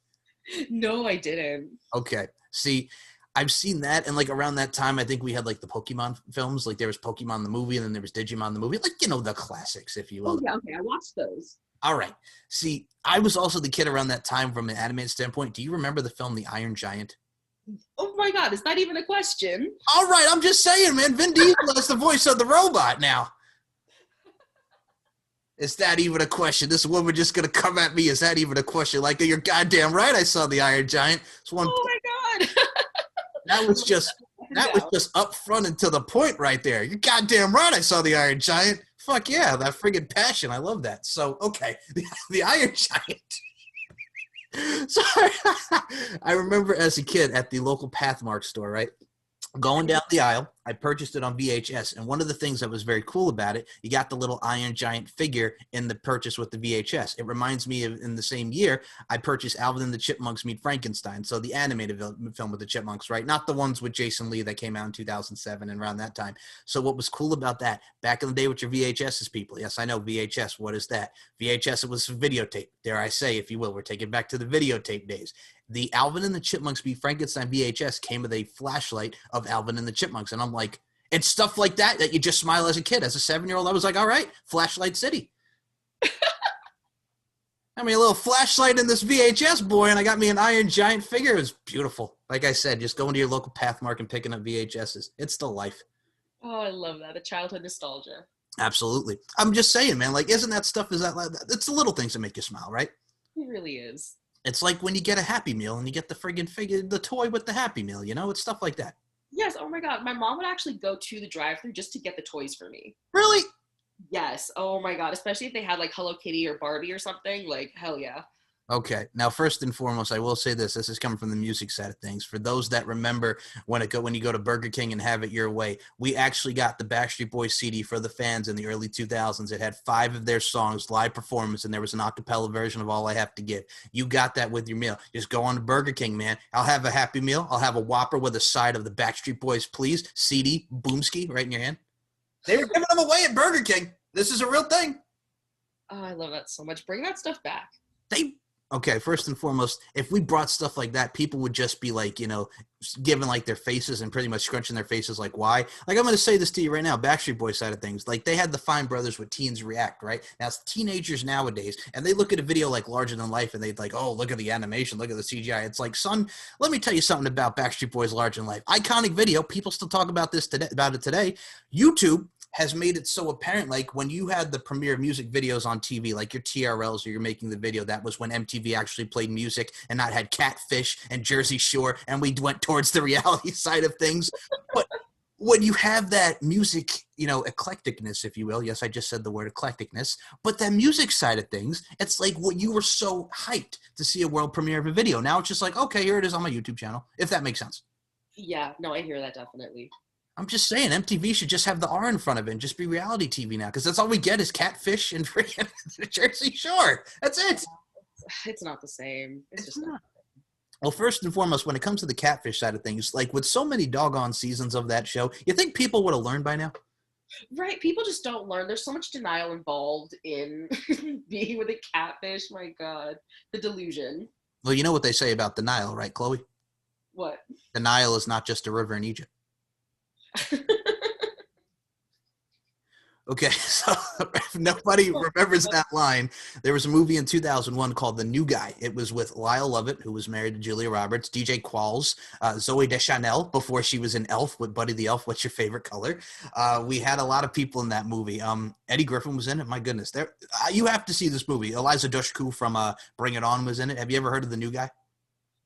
No, I didn't.
Okay. See, I've seen that, and like around that time, I think we had like the Pokemon films. Like there was Pokemon the movie, and then there was Digimon the movie. Like the classics, if you will.
Oh yeah, okay, I watched those.
All right. See, I was also the kid around that time from an animated standpoint. Do you remember the film The Iron Giant?
Oh my god, is that even a question?
All right, I'm just saying, man. Vin Diesel has the voice of the robot now. Is that even a question? This woman just gonna come at me. Is that even a question? Like, you're goddamn right. I saw the Iron Giant. It's one.
Oh my god.
That was just up front and to the point right there. You're goddamn right. I saw the Iron Giant. Fuck yeah, that friggin' passion. I love that. So okay, the Iron Giant. So I remember as a kid at the local Pathmark store, right? Going down the aisle, I purchased it on VHS, and one of the things that was very cool about it, you got the little Iron Giant figure in the purchase with the VHS. It reminds me of in the same year, I purchased Alvin and the Chipmunks Meet Frankenstein, so the animated film with the Chipmunks, right? Not the ones with Jason Lee that came out in 2007 and around that time. So what was cool about that, back in the day with your VHSs, people, yes, I know VHS, what is that? VHS, it was videotape, dare I say, if you will. We're taking back to the videotape days. The Alvin and the Chipmunks Meet Frankenstein VHS came with a flashlight of Alvin and the Chipmunks. And I'm like, it's stuff like that you just smile as a kid. As a 7-year-old, I was like, all right, Flashlight City. I mean, a little flashlight in this VHS, boy, and I got me an Iron Giant figure. It was beautiful. Like I said, just going to your local Pathmark and picking up VHSs. It's the life.
Oh, I love that. The childhood nostalgia.
Absolutely. I'm just saying, man, like, isn't that stuff, it's the little things that make you smile, right?
It really is.
It's like when you get a Happy Meal and you get the friggin' figure, the toy with the Happy Meal, It's stuff like that.
Yes, oh my god. My mom would actually go to the drive-thru just to get the toys for me.
Really?
Yes. Oh my god. Especially if they had like Hello Kitty or Barbie or something. Like, hell yeah.
Okay. Now, first and foremost, I will say this. This is coming from the music side of things. For those that remember when you go to Burger King and have it your way, we actually got the Backstreet Boys CD for the fans in the early 2000s. It had 5 of their songs, live performance, and there was an a cappella version of All I Have to Give. You got that with your meal. Just go on to Burger King, man. I'll have a Happy Meal. I'll have a Whopper with a side of the Backstreet Boys, please. CD, Boomski, right in your hand. They were giving them away at Burger King. This is a real thing.
Oh, I love that so much. Bring that stuff back.
Okay, first and foremost, if we brought stuff like that, people would just be like, giving like their faces and pretty much scrunching their faces like, why? Like, I'm going to say this to you right now, Backstreet Boys side of things. Like, they had the Fine Brothers with Teens React, right? Now, it's teenagers nowadays, and they look at a video like Larger Than Life, and they'd like, oh, look at the animation, look at the CGI. It's like, son, let me tell you something about Backstreet Boys Larger Than Life. Iconic video. People still talk about it today. YouTube has made it so apparent, like when you had the premiere music videos on TV, like your TRLs or you're making the video, that was when MTV actually played music and not had Catfish and Jersey Shore, and we went towards the reality side of things. But when you have that music, eclecticness, if you will, yes, I just said the word eclecticness, but that music side of things, it's like what you were so hyped to see a world premiere of a video. Now it's just like, okay, here it is on my YouTube channel, if that makes sense.
Yeah, no, I hear that definitely.
I'm just saying, MTV should just have the R in front of it and just be reality TV now, because that's all we get is Catfish and freaking Jersey Shore. That's it.
It's not the same. It's just not.
Well, first and foremost, when it comes to the Catfish side of things, like with so many doggone seasons of that show, you think people would have learned by now?
Right. People just don't learn. There's so much denial involved in being with a catfish. My God. The delusion.
Well, you know what they say about the Nile, right, Chloe?
What?
The Nile is not just a river in Egypt. Okay, so if nobody remembers that line, there was a movie in 2001 called The New Guy. It was with Lyle Lovett, who was married to Julia Roberts, DJ Qualls, Zoe Deschanel, before she was in Elf with Buddy the Elf. What's your favorite color? We had a lot of people in that movie. Eddie Griffin was in it. My goodness, you have to see this movie. Eliza Dushku from Bring It On was in it. Have you ever heard of The New Guy?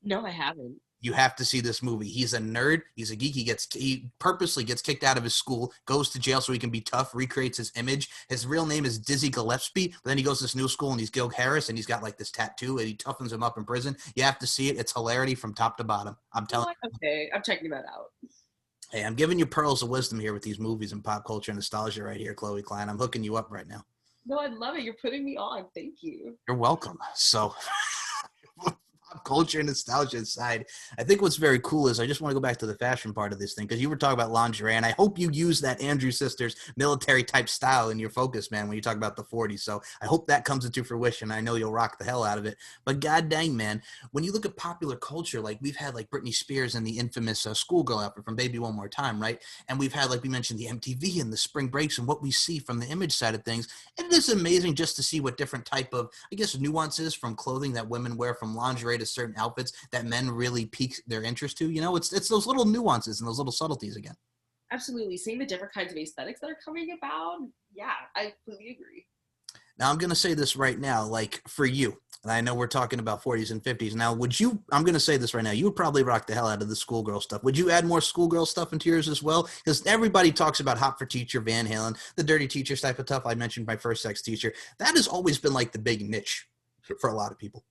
No, I haven't.
You have to see this movie. He's a nerd. He's a geek. He purposely gets kicked out of his school, goes to jail so he can be tough, recreates his image. His real name is Dizzy Gillespie, but then he goes to this new school and he's Gil Harris and he's got like this tattoo and he toughens him up in prison. You have to see it. It's hilarity from top to bottom. I'm telling you.
Okay, I'm checking that out.
Hey, I'm giving you pearls of wisdom here with these movies and pop culture and nostalgia right here, Chloe Klein. I'm hooking you up right now.
No, I love it. You're putting me on. Thank you.
You're welcome. So pop culture and nostalgia aside, I think what's very cool is I just want to go back to the fashion part of this thing, because you were talking about lingerie, and I hope you use that Andrew Sisters military type style in your focus, man, when you talk about the 40s. So I hope that comes into fruition. I know you'll rock the hell out of it. But god dang, man, when you look at popular culture, like we've had like Britney Spears and the infamous schoolgirl outfit from Baby One More Time, right? And we've had, like we mentioned, the MTV and the spring breaks and what we see from the image side of things. And it is amazing just to see what different type of, I guess, nuances from clothing that women wear, from lingerie to certain outfits that men really pique their interest to. You know, it's those little nuances and those little subtleties again.
Absolutely. Seeing the different kinds of aesthetics that are coming about. Yeah, I completely agree.
Now, I'm going to say this right now, like for you, and I know we're talking about 40s and 50s. Now, I'm going to say this right now, you would probably rock the hell out of the schoolgirl stuff. Would you add more schoolgirl stuff into yours as well? Because everybody talks about Hot for Teacher, Van Halen, the Dirty Teachers type of stuff. I mentioned my first sex teacher. That has always been like the big niche for a lot of people.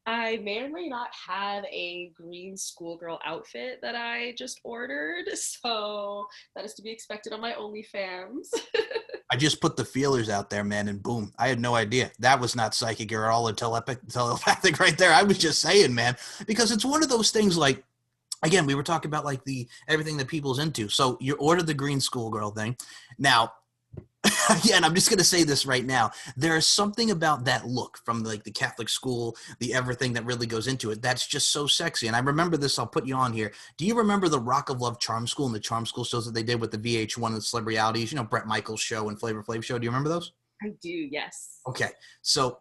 I may or may not have a green schoolgirl outfit that I just ordered, so that is to be expected on my OnlyFans.
I just put the feelers out there, man, and boom. I had no idea. That was not psychic or all telepathic right there. I was just saying, man, because it's one of those things like, again, we were talking about like everything that people's into. So you ordered the green schoolgirl thing. Now, again, I'm just going to say this right now. There is something about that look from like the Catholic school, the everything that really goes into it. That's just so sexy. And I remember this. I'll put you on here. Do you remember the Rock of Love Charm School and the Charm School shows that they did with the VH1 and the celebrities? You know, Bret Michaels show and Flavor Flav show. Do you remember those?
I do, yes.
Okay. So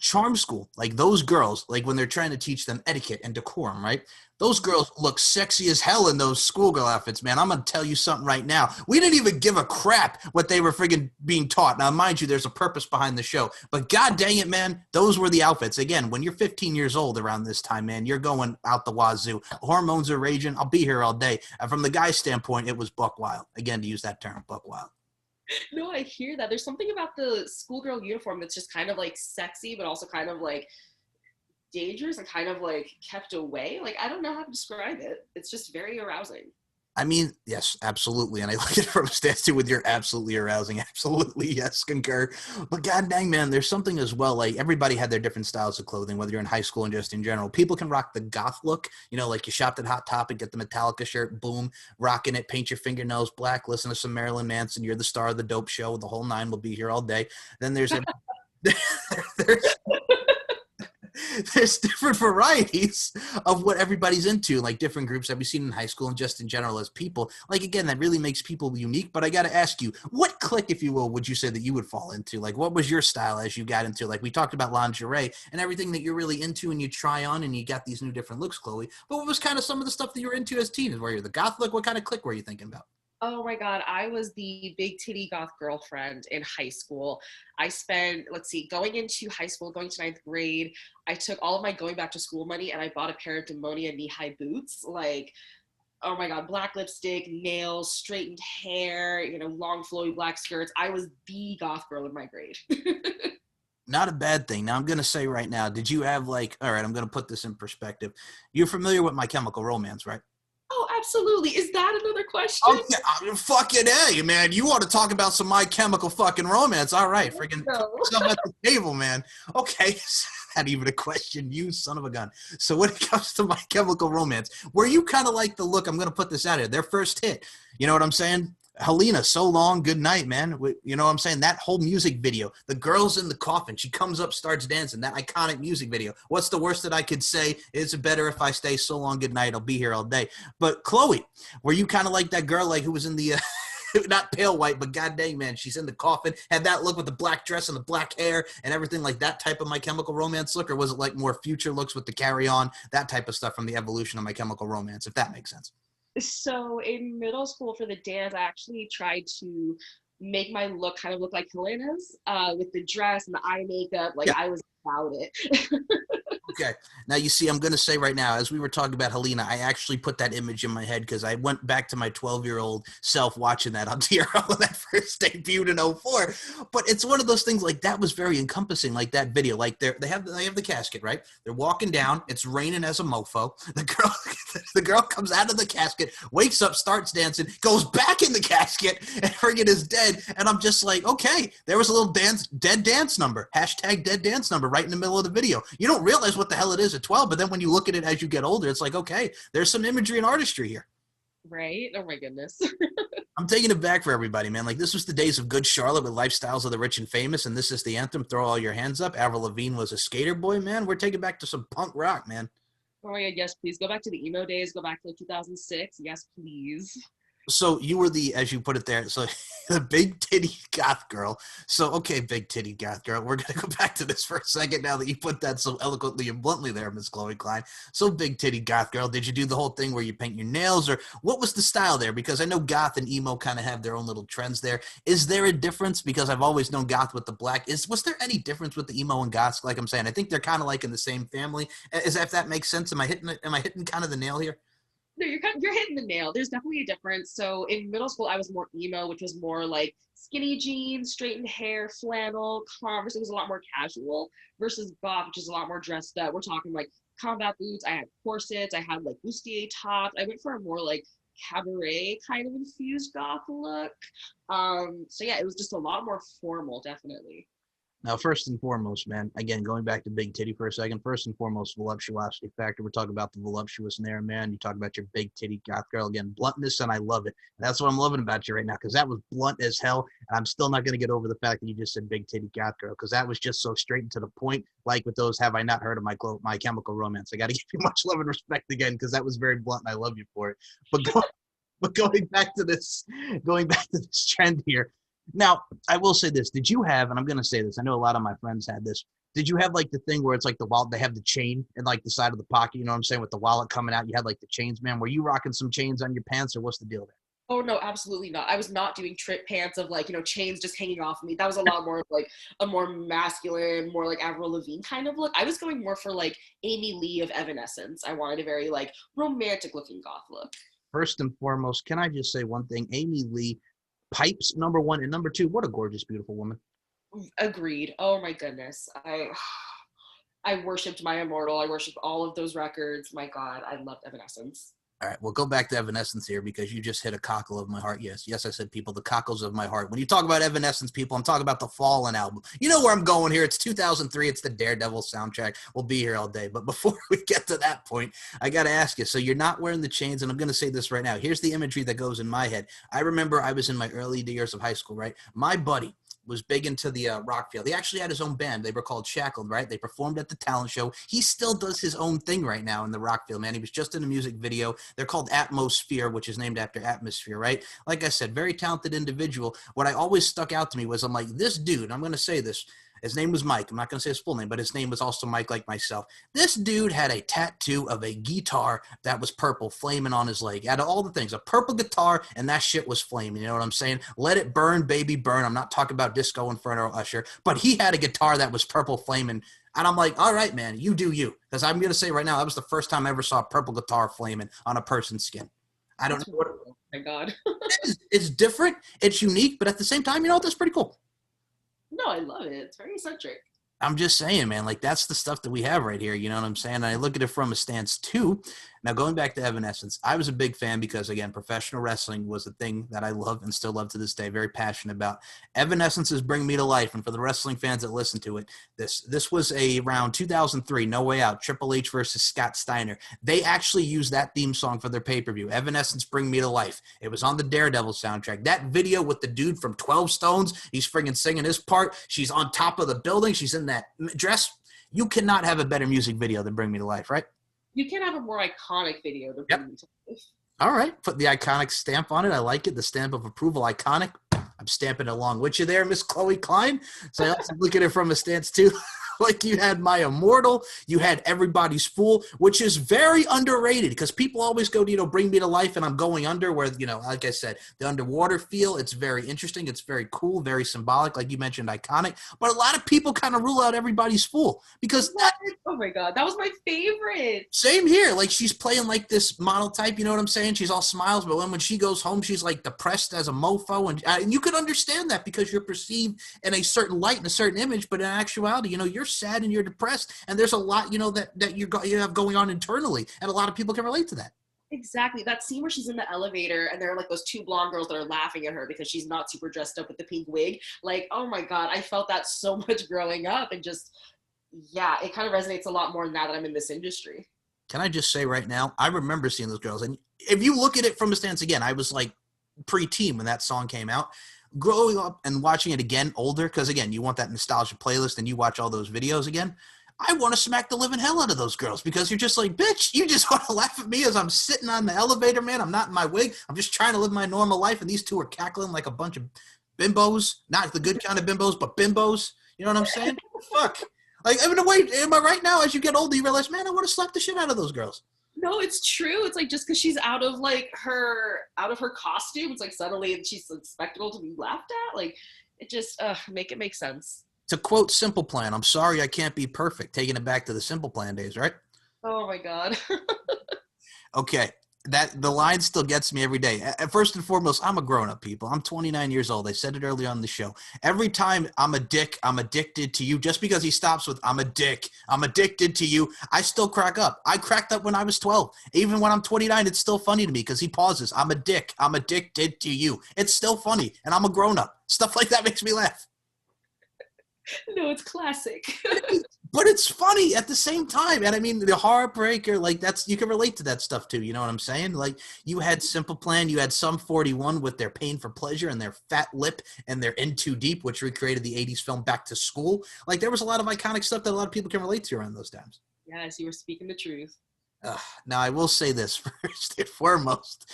Charm School, like those girls, like when they're trying to teach them etiquette and decorum, right? Those girls look sexy as hell in those schoolgirl outfits, man. I'm going to tell you something right now. We didn't even give a crap what they were friggin' being taught. Now, mind you, there's a purpose behind the show. But god dang it, man, those were the outfits. Again, when you're 15 years old around this time, man, you're going out the wazoo. Hormones are raging. I'll be here all day. And from the guy's standpoint, it was buck wild. Again, to use that term, buck wild.
No, I hear that. There's something about the schoolgirl uniform that's just kind of like sexy, but also kind of like dangerous and kind of like kept away. Like, I don't know how to describe it. It's just very arousing.
I mean, yes, absolutely. And I look at it from a stance too with your absolutely arousing. Absolutely, yes, concur. But god dang, man, there's something as well. Like everybody had their different styles of clothing, whether you're in high school and just in general. People can rock the goth look. You know, like you shopped at Hot Topic, get the Metallica shirt, boom, rocking it, paint your fingernails black, listen to some Marilyn Manson. You're the star of the dope show. The whole nine will be here all day. Then there's there's different varieties of what everybody's into, like different groups that we've seen in high school and just in general as people. Like, again, that really makes people unique. But I got to ask you, what clique, if you will, would you say that you would fall into? Like, what was your style as you got into? Like, we talked about lingerie and everything that you're really into and you try on and you got these new different looks, Chloe. But what was kind of some of the stuff that you were into as teens? Were you the goth look? What kind of clique were you thinking about?
Oh my God, I was the big titty goth girlfriend in high school. I spent, going into high school, going to ninth grade, I took all of my going back to school money and I bought a pair of Demonia knee-high boots. Like, oh my God, black lipstick, nails, straightened hair, long flowy black skirts. I was the goth girl in my grade.
Not a bad thing. Now, I'm going to say right now, did you have all right, I'm going to put this in perspective. You're familiar with My Chemical Romance, right?
Oh, absolutely. Is that another question?
Oh, yeah, fucking A, man. You want to talk about some My Chemical fucking Romance. All right, freaking stuff at the table, man. Okay, not even a question, you son of a gun. So when it comes to My Chemical Romance, were you kind of like the look, I'm going to put this out here, their first hit, you know what I'm saying? Helena, So Long, Good Night, man. You know what I'm saying? That whole music video, the girl's in the coffin. She comes up, starts dancing. That iconic music video. What's the worst that I could say? Is it better if I stay? So long, good night. I'll be here all day. But Chloe, were you kind of like that girl, like who was in the not pale white, but god dang, man, she's in the coffin. Had that look with the black dress and the black hair and everything like that type of My Chemical Romance look, or was it like more future looks with the Carry On, that type of stuff from the evolution of My Chemical Romance, if that makes sense?
So in middle school for the dance, I actually tried to make my look kind of look like Helena's, with the dress and the eye makeup. Like
Yeah.
I was about it.
Okay. Now, you see, I'm going to say right now, as we were talking about Helena, I actually put that image in my head because I went back to my 12-year-old self watching that on TRL when that first debuted in '04. But it's one of those things, like, that was very encompassing, like that video. Like, they have the casket, right? They're walking down. It's raining as a mofo. The girl comes out of the casket, wakes up, starts dancing, goes back in the casket, and friggin' is dead. And I'm just like, okay, there was a little dead dance number, hashtag dead dance number right in the middle of the video. You don't realize what the hell it is at 12, but then when you look at it as you get older, it's like, okay, there's some imagery and artistry here.
Right? Oh my goodness.
I'm taking it back for everybody, man. Like, this was the days of Good Charlotte with Lifestyles of the Rich and Famous, and this is the anthem, Throw All Your Hands Up. Avril Lavigne was a skater boy, man. We're taking back to some punk rock, man.
Oh my god, yes, please go back to the emo days, go back to like 2006. Yes, please.
So you were the, as you put it there, so the big titty goth girl. So, okay, big titty goth girl. We're going to go back to this for a second now that you put that so eloquently and bluntly there, Miss Chloe Klein. So, big titty goth girl, did you do the whole thing where you paint your nails, or what was the style there? Because I know goth and emo kind of have their own little trends there. Is there a difference? Because I've always known goth with the black. Was there any difference with the emo and goth? Like I'm saying, I think they're kind of like in the same family. If that makes sense? Am I hitting kind of the nail here?
No, you're hitting the nail. There's definitely a difference. So in middle school, I was more emo, which was more like skinny jeans, straightened hair, flannel, Converse. It was a lot more casual versus goth, which is a lot more dressed up. We're talking like combat boots. I had corsets. I had like bustier tops. I went for a more like cabaret kind of infused goth look. So yeah, it was just a lot more formal, definitely.
Now, first and foremost, man, again, going back to big titty for a second, first and foremost, voluptuosity factor. We're talking about the voluptuous there, man. You talk about your big titty goth girl. Again, bluntness, and I love it. And that's what I'm loving about you right now, because that was blunt as hell. And I'm still not going to get over the fact that you just said big titty goth girl, because that was just so straight and to the point, like with those Have I Not Heard of My Chemical Romance. I got to give you much love and respect again, because that was very blunt, and I love you for it. But going back to this trend here, now, I will say this. Did you have, and I'm going to say this, I know a lot of my friends had this. Did you have like the thing where it's like the wallet, they have the chain in like the side of the pocket, you know what I'm saying, with the wallet coming out, you had like the chains, man. Were you rocking some chains on your pants, or what's the deal there?
Oh no, absolutely not. I was not doing trip pants of like, chains just hanging off of me. That was a lot more of like a more masculine, more like Avril Lavigne kind of look. I was going more for like Amy Lee of Evanescence. I wanted a very like romantic looking goth look.
First and foremost, can I just say one thing? Amy Lee, pipes, number one, and number two, what a gorgeous, beautiful woman.
Agreed. Oh my goodness. I worshipped My Immortal. I worshipped all of those records. My God, I loved Evanescence.
All right, we'll go back to Evanescence here, because you just hit a cockle of my heart. Yes, I said, people, the cockles of my heart. When you talk about Evanescence, people, I'm talking about the Fallen album. You know where I'm going here. It's 2003. It's the Daredevil soundtrack. We'll be here all day. But before we get to that point, I got to ask you, so you're not wearing the chains, and I'm going to say this right now. Here's the imagery that goes in my head. I remember I was in my early years of high school, right? My buddy was big into the rock field. He actually had his own band. They were called Shackled, right? They performed at the talent show. He still does his own thing right now in the rock field, man. He was just in a music video. They're called Atmosphere, which is named after atmosphere, right? Like I said, very talented individual. What I always stuck out to me was, I'm like, this dude, I'm going to say this, his name was Mike. I'm not going to say his full name, but his name was also Mike, like myself. This dude had a tattoo of a guitar that was purple, flaming on his leg. Out of all the things, a purple guitar, and that shit was flaming. You know what I'm saying? Let it burn, baby, burn. I'm not talking about Disco Inferno or Usher, but he had a guitar that was purple, flaming. And I'm like, all right, man, you do you. Because I'm going to say right now, that was the first time I ever saw a purple guitar flaming on a person's skin. I don't know what.
Oh my God.
It's different. It's unique, but at the same time, that's pretty cool.
No, I love it. It's very eccentric.
I'm just saying, man, like that's the stuff that we have right here. You know what I'm saying? And I look at it from a stance too. Now, going back to Evanescence, I was a big fan because, again, professional wrestling was a thing that I love and still love to this day, very passionate about. Evanescence's Bring Me to Life, and for the wrestling fans that listen to it, this was around 2003, No Way Out, Triple H versus Scott Steiner. They actually used that theme song for their pay-per-view, Evanescence Bring Me to Life. It was on the Daredevil soundtrack. That video with the dude from 12 Stones, he's friggin' singing his part. She's on top of the building. She's in that dress. You cannot have a better music video than Bring Me to Life, right?
You can't have a more iconic video than Bring Me to Life.
All right. Put the iconic stamp on it. I like it. The stamp of approval, iconic. I'm stamping along with you there, Miss Chloe Klein. So I also look at it from a stance too. Like you had My Immortal, you had Everybody's Fool, which is very underrated because people always go, Bring Me to Life and I'm Going Under, where, like I said, the underwater feel, it's very interesting. It's very cool, very symbolic, like you mentioned, iconic. But a lot of people kind of rule out Everybody's Fool because
oh my God, that was my favorite.
Same here. Like she's playing like this model type, you know what I'm saying? She's all smiles, but when she goes home, she's like depressed as a mofo. And you can understand that because you're perceived in a certain light and a certain image, but in actuality, you're sad and you're depressed, and there's a lot, that you have going on internally, and a lot of people can relate to that.
Exactly. That scene where she's in the elevator and there are like those two blonde girls that are laughing at her because she's not super dressed up with the pink wig. Like, oh my God, I felt that so much growing up, and just, yeah, it kind of resonates a lot more now that I'm in this industry.
Can I just say right now, I remember seeing those girls, and if you look at it from a stance again, I was like pre-teen when that song came out. Growing up and watching it again older, because again, you want that nostalgia playlist and you watch all those videos again, I want to smack the living hell out of those girls because you're just like, bitch, you just want to laugh at me as I'm sitting on the elevator, man. I'm not in my wig. I'm just trying to live my normal life, and these two are cackling like a bunch of bimbos, not the good kind of bimbos, but bimbos. You know what I'm saying? Fuck. Like, in a way, am I right now, as you get older, you realize, man, I want to slap the shit out of those girls.
No, it's true. It's like just because she's out of her costume, it's like suddenly she's a spectacle to be laughed at. Like, it just make sense.
To quote Simple Plan, I'm sorry I can't be perfect. Taking it back to the Simple Plan days, right?
Oh my God.
Okay. That the line still gets me every day. First and foremost, I'm a grown-up, people. I'm 29 years old. I said it earlier on the show. Every time I'm a dick, I'm addicted to you. Just because he stops with I'm a dick, I'm addicted to you, I still crack up. I cracked up when I was 12. Even when I'm 29, it's still funny to me because he pauses. I'm a dick, I'm addicted to you. It's still funny, and I'm a grown-up. Stuff like that makes me laugh.
No, it's classic.
But it's funny at the same time. And I mean, the heartbreaker, like you can relate to that stuff too. You know what I'm saying? Like you had Simple Plan, you had Sum 41 with their Pain for Pleasure and their Fat Lip and their In Too Deep, which recreated the 80s film Back to School. Like there was a lot of iconic stuff that a lot of people can relate to around those times.
Yes, you were speaking the truth.
Now I will say this first and foremost.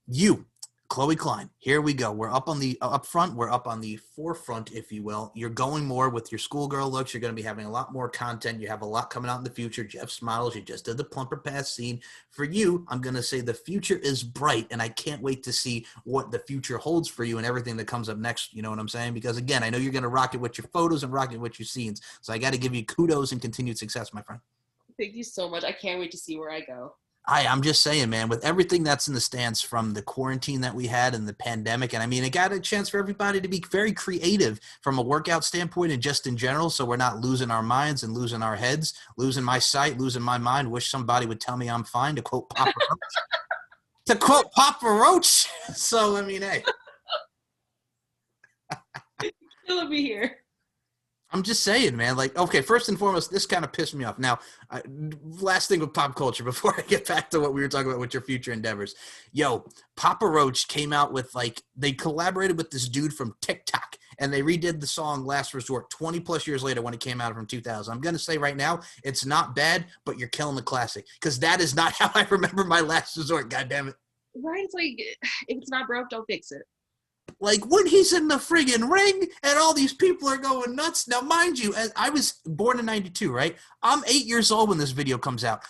You, Chloe Klein, here we go. We're up on the up front. We're up on the forefront, if you will. You're going more with your schoolgirl looks. You're going to be having a lot more content. You have a lot coming out in the future. Jeff smiles. You just did the Plumper Pass scene. For you, I'm going to say the future is bright, and I can't wait to see what the future holds for you and everything that comes up next. You know what I'm saying? Because, again, I know you're going to rock it with your photos and rock it with your scenes. So I got to give you kudos and continued success, my friend.
Thank you so much. I can't wait to see where I go.
I'm just saying, man, with everything that's in the stands from the quarantine that we had and the pandemic, and I mean, it got a chance for everybody to be very creative from a workout standpoint and just in general, so we're not losing our minds and losing our heads, losing my sight, losing my mind. Wish somebody would tell me I'm fine, to quote Papa Roach. To quote Papa Roach. So, I mean, hey.
Killing me here.
I'm just saying, man, like, okay, first and foremost, this kind of pissed me off. Now, last thing with pop culture before I get back to what we were talking about with your future endeavors. Yo, Papa Roach came out with, like, they collaborated with this dude from TikTok, and they redid the song Last Resort 20 plus years later when it came out from 2000. I'm going to say right now, it's not bad, but you're killing the classic, because that is not how I remember my Last Resort, goddammit.
Right? It's like, if it's not broke, don't fix it.
Like, when he's in the friggin' ring and all these people are going nuts. Now, mind you, I was born in 92, right? I'm 8 years old when this video comes out.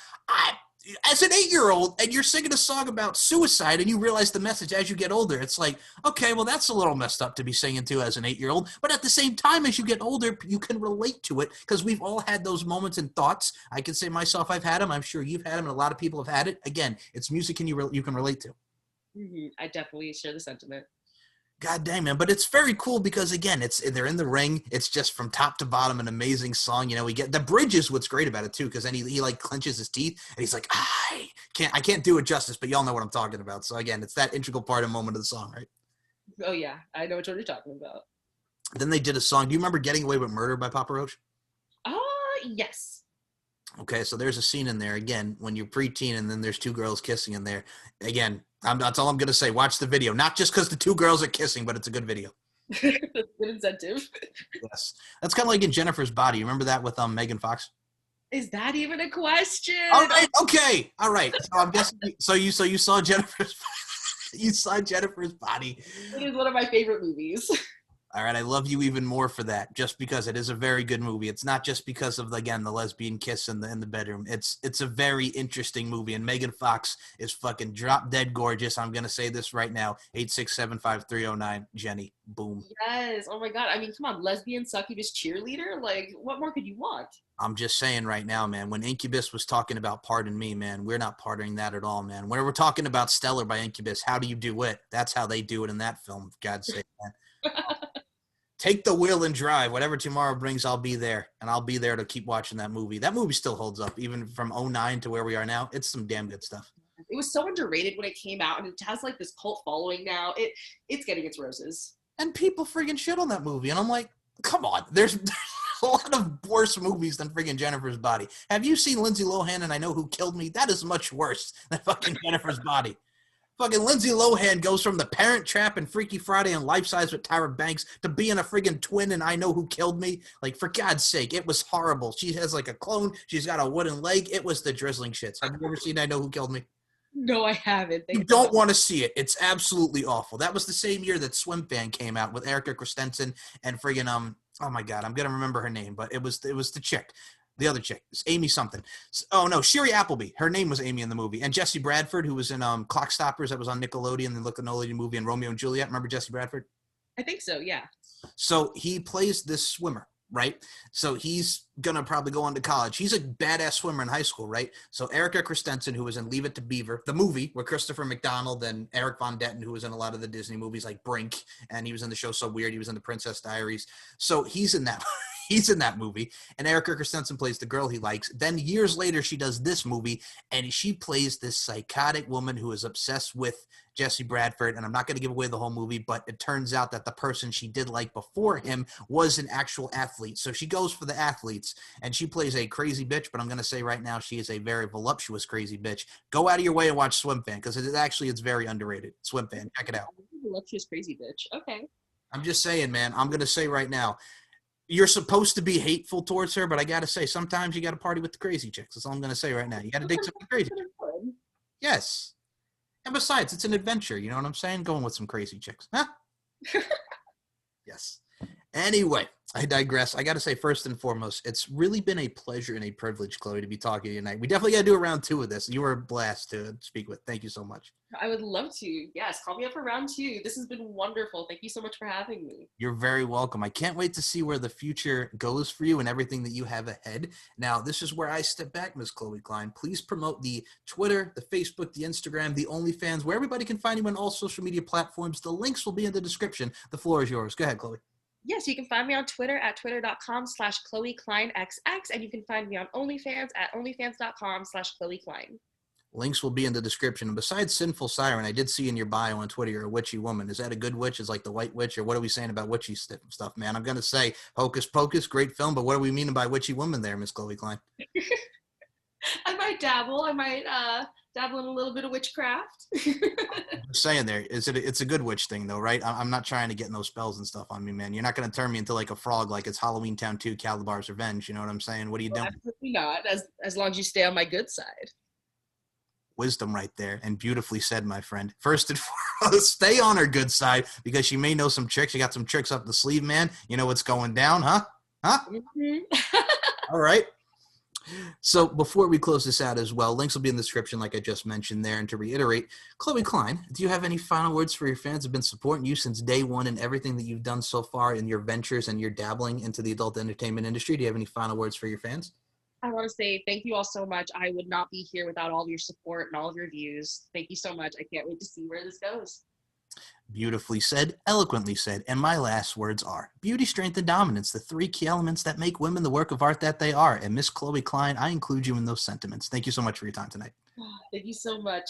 As an 8-year-old, and you're singing a song about suicide and you realize the message as you get older, it's like, okay, well, that's a little messed up to be singing to as an 8-year-old. But at the same time, as you get older, you can relate to it because we've all had those moments and thoughts. I can say myself, I've had them. I'm sure you've had them, and a lot of people have had it. Again, it's music and you can relate to.
Mm-hmm. I definitely share the sentiment.
God dang, man. But it's very cool because, again, they're in the ring. It's just from top to bottom an amazing song. You know, we get the bridge is what's great about it, too, because then he like clenches his teeth and he's like, I can't do it justice, but y'all know what I'm talking about. So, again, it's that integral part and moment of the song, right?
Oh, yeah. I know what you're talking about.
Then they did a song. Do you remember Getting Away with Murder by Papa Roach?
Yes.
Okay, so there's a scene in there, again, when you're preteen and then there's two girls kissing in there. Again, that's all I'm going to say. Watch the video. Not just because the two girls are kissing, but it's a good video.
That's a good incentive.
Yes. That's kind of like in Jennifer's Body. You remember that with Megan Fox?
Is that even a question?
All right, okay, all right. So I'm guessing. So you saw Jennifer's. You saw Jennifer's Body.
It is one of my favorite movies.
All right, I love you even more for that, just because it is a very good movie. It's not just because of, again, the lesbian kiss in the bedroom. It's a very interesting movie, and Megan Fox is fucking drop dead gorgeous. I'm gonna say this right now: 8675309 Jenny, boom.
Yes. Oh my god. I mean, come on, lesbian succubus cheerleader. Like, what more could you want?
I'm just saying right now, man. When Incubus was talking about "Pardon Me," man, we're not pardoning that at all, man. When we're talking about Stellar by Incubus, how do you do it? That's how they do it in that film. For God's sake, man. Take the wheel and drive. Whatever tomorrow brings, I'll be there. And I'll be there to keep watching that movie. That movie still holds up, even from 2009 to where we are now. It's some damn good stuff.
It was so underrated when it came out, and it has like this cult following now. It's getting its roses.
And people friggin' shit on that movie. And I'm like, come on. There's a lot of worse movies than friggin' Jennifer's Body. Have you seen Lindsay Lohan and I Know Who Killed Me? That is much worse than fucking Jennifer's Body. Fucking Lindsay Lohan goes from The Parent Trap and Freaky Friday and Life Size with Tyra Banks to being a friggin' twin and I Know Who Killed Me. Like, for God's sake, it was horrible. She has like a clone. She's got a wooden leg. It was the drizzling shits. Have you ever seen I Know Who Killed Me?
No, I haven't.
You don't want to see it. It's absolutely awful. That was the same year that Swim Fan came out with Erica Christensen and friggin' oh my God, I'm gonna remember her name, but it was the chick. The other chick, it's Amy something. Oh no, Shiri Appleby. Her name was Amy in the movie. And Jesse Bradford, who was in Clock Stoppers, that was on Nickelodeon, the Nickelodeon movie, and Romeo and Juliet. Remember Jesse Bradford?
I think so, yeah.
So he plays this swimmer, right? So he's gonna probably go on to college. He's a badass swimmer in high school, right? So Erica Christensen, who was in Leave It to Beaver, the movie with Christopher McDonald and Eric Von Detten, who was in a lot of the Disney movies like Brink, and he was in the show So Weird. He was in the Princess Diaries. So he's in that. He's in that movie, and Erica Christensen plays the girl he likes. Then years later, she does this movie, and she plays this psychotic woman who is obsessed with Jesse Bradford. And I'm not going to give away the whole movie, but it turns out that the person she did like before him was an actual athlete. So she goes for the athletes, and she plays a crazy bitch, but I'm going to say right now she is a very voluptuous crazy bitch. Go out of your way and watch Swim Fan, because it's very underrated. Swim Fan, check it out.
Voluptuous crazy bitch. Okay.
I'm just saying, man, I'm going to say right now, you're supposed to be hateful towards her, but I got to say, sometimes you got to party with the crazy chicks. That's all I'm going to say right now. You got to dig some crazy chicks. Yes. And besides, it's an adventure. You know what I'm saying? Going with some crazy chicks. Huh? Yes. Anyway, I digress. I got to say, first and foremost, it's really been a pleasure and a privilege, Chloe, to be talking to you tonight. We definitely got to do a round 2 of this. You were a blast to speak with. Thank you so much.
I would love to. Yes, call me up for round 2. This has been wonderful. Thank you so much for having me.
You're very welcome. I can't wait to see where the future goes for you and everything that you have ahead. Now, this is where I step back, Ms. Chloe Klein. Please promote the Twitter, the Facebook, the Instagram, the OnlyFans, where everybody can find you on all social media platforms. The links will be in the description. The floor is yours. Go ahead, Chloe.
Yes, you can find me on Twitter at twitter.com/ChloeKleinXX, and you can find me on OnlyFans at onlyfans.com/ChloeKlein.
Links will be in the description. And besides Sinful Siren, I did see in your bio on Twitter you're a witchy woman. Is that a good witch? Is like the white witch? Or what are we saying about witchy stuff, man? I'm going to say Hocus Pocus, great film, but what are we meaning by witchy woman there, Miss Chloe Klein?
I might dabble. I might dabble in a little bit of witchcraft.
I'm just saying there. It's a good witch thing, though, right? I'm not trying to get no spells and stuff on me, man. You're not going to turn me into like a frog like it's Halloween Town 2, Calabar's Revenge. You know what I'm saying? What are you doing?
Absolutely not, as long as you stay on my good side.
Wisdom right there, and beautifully said, my friend. First and foremost, stay on her good side, because she may know some tricks. You got some tricks up the sleeve, man. You know what's going down, huh?
Mm-hmm.
All right. So before we close this out as well, links will be in the description like I just mentioned there. And to reiterate, Chloe Klein, do you have any final words for your fans who have been supporting you since day one and everything that you've done so far in your ventures and your dabbling into the adult entertainment industry? Do you have any final words for your fans?
I want to say thank you all so much. I would not be here without all of your support and all of your views. Thank you so much. I can't wait to see where this goes.
Beautifully said, eloquently said, and my last words are beauty, strength, and dominance, the 3 key elements that make women the work of art that they are. And Miss Chloe Klein, I include you in those sentiments. Thank you so much for your time tonight.
Thank you so much.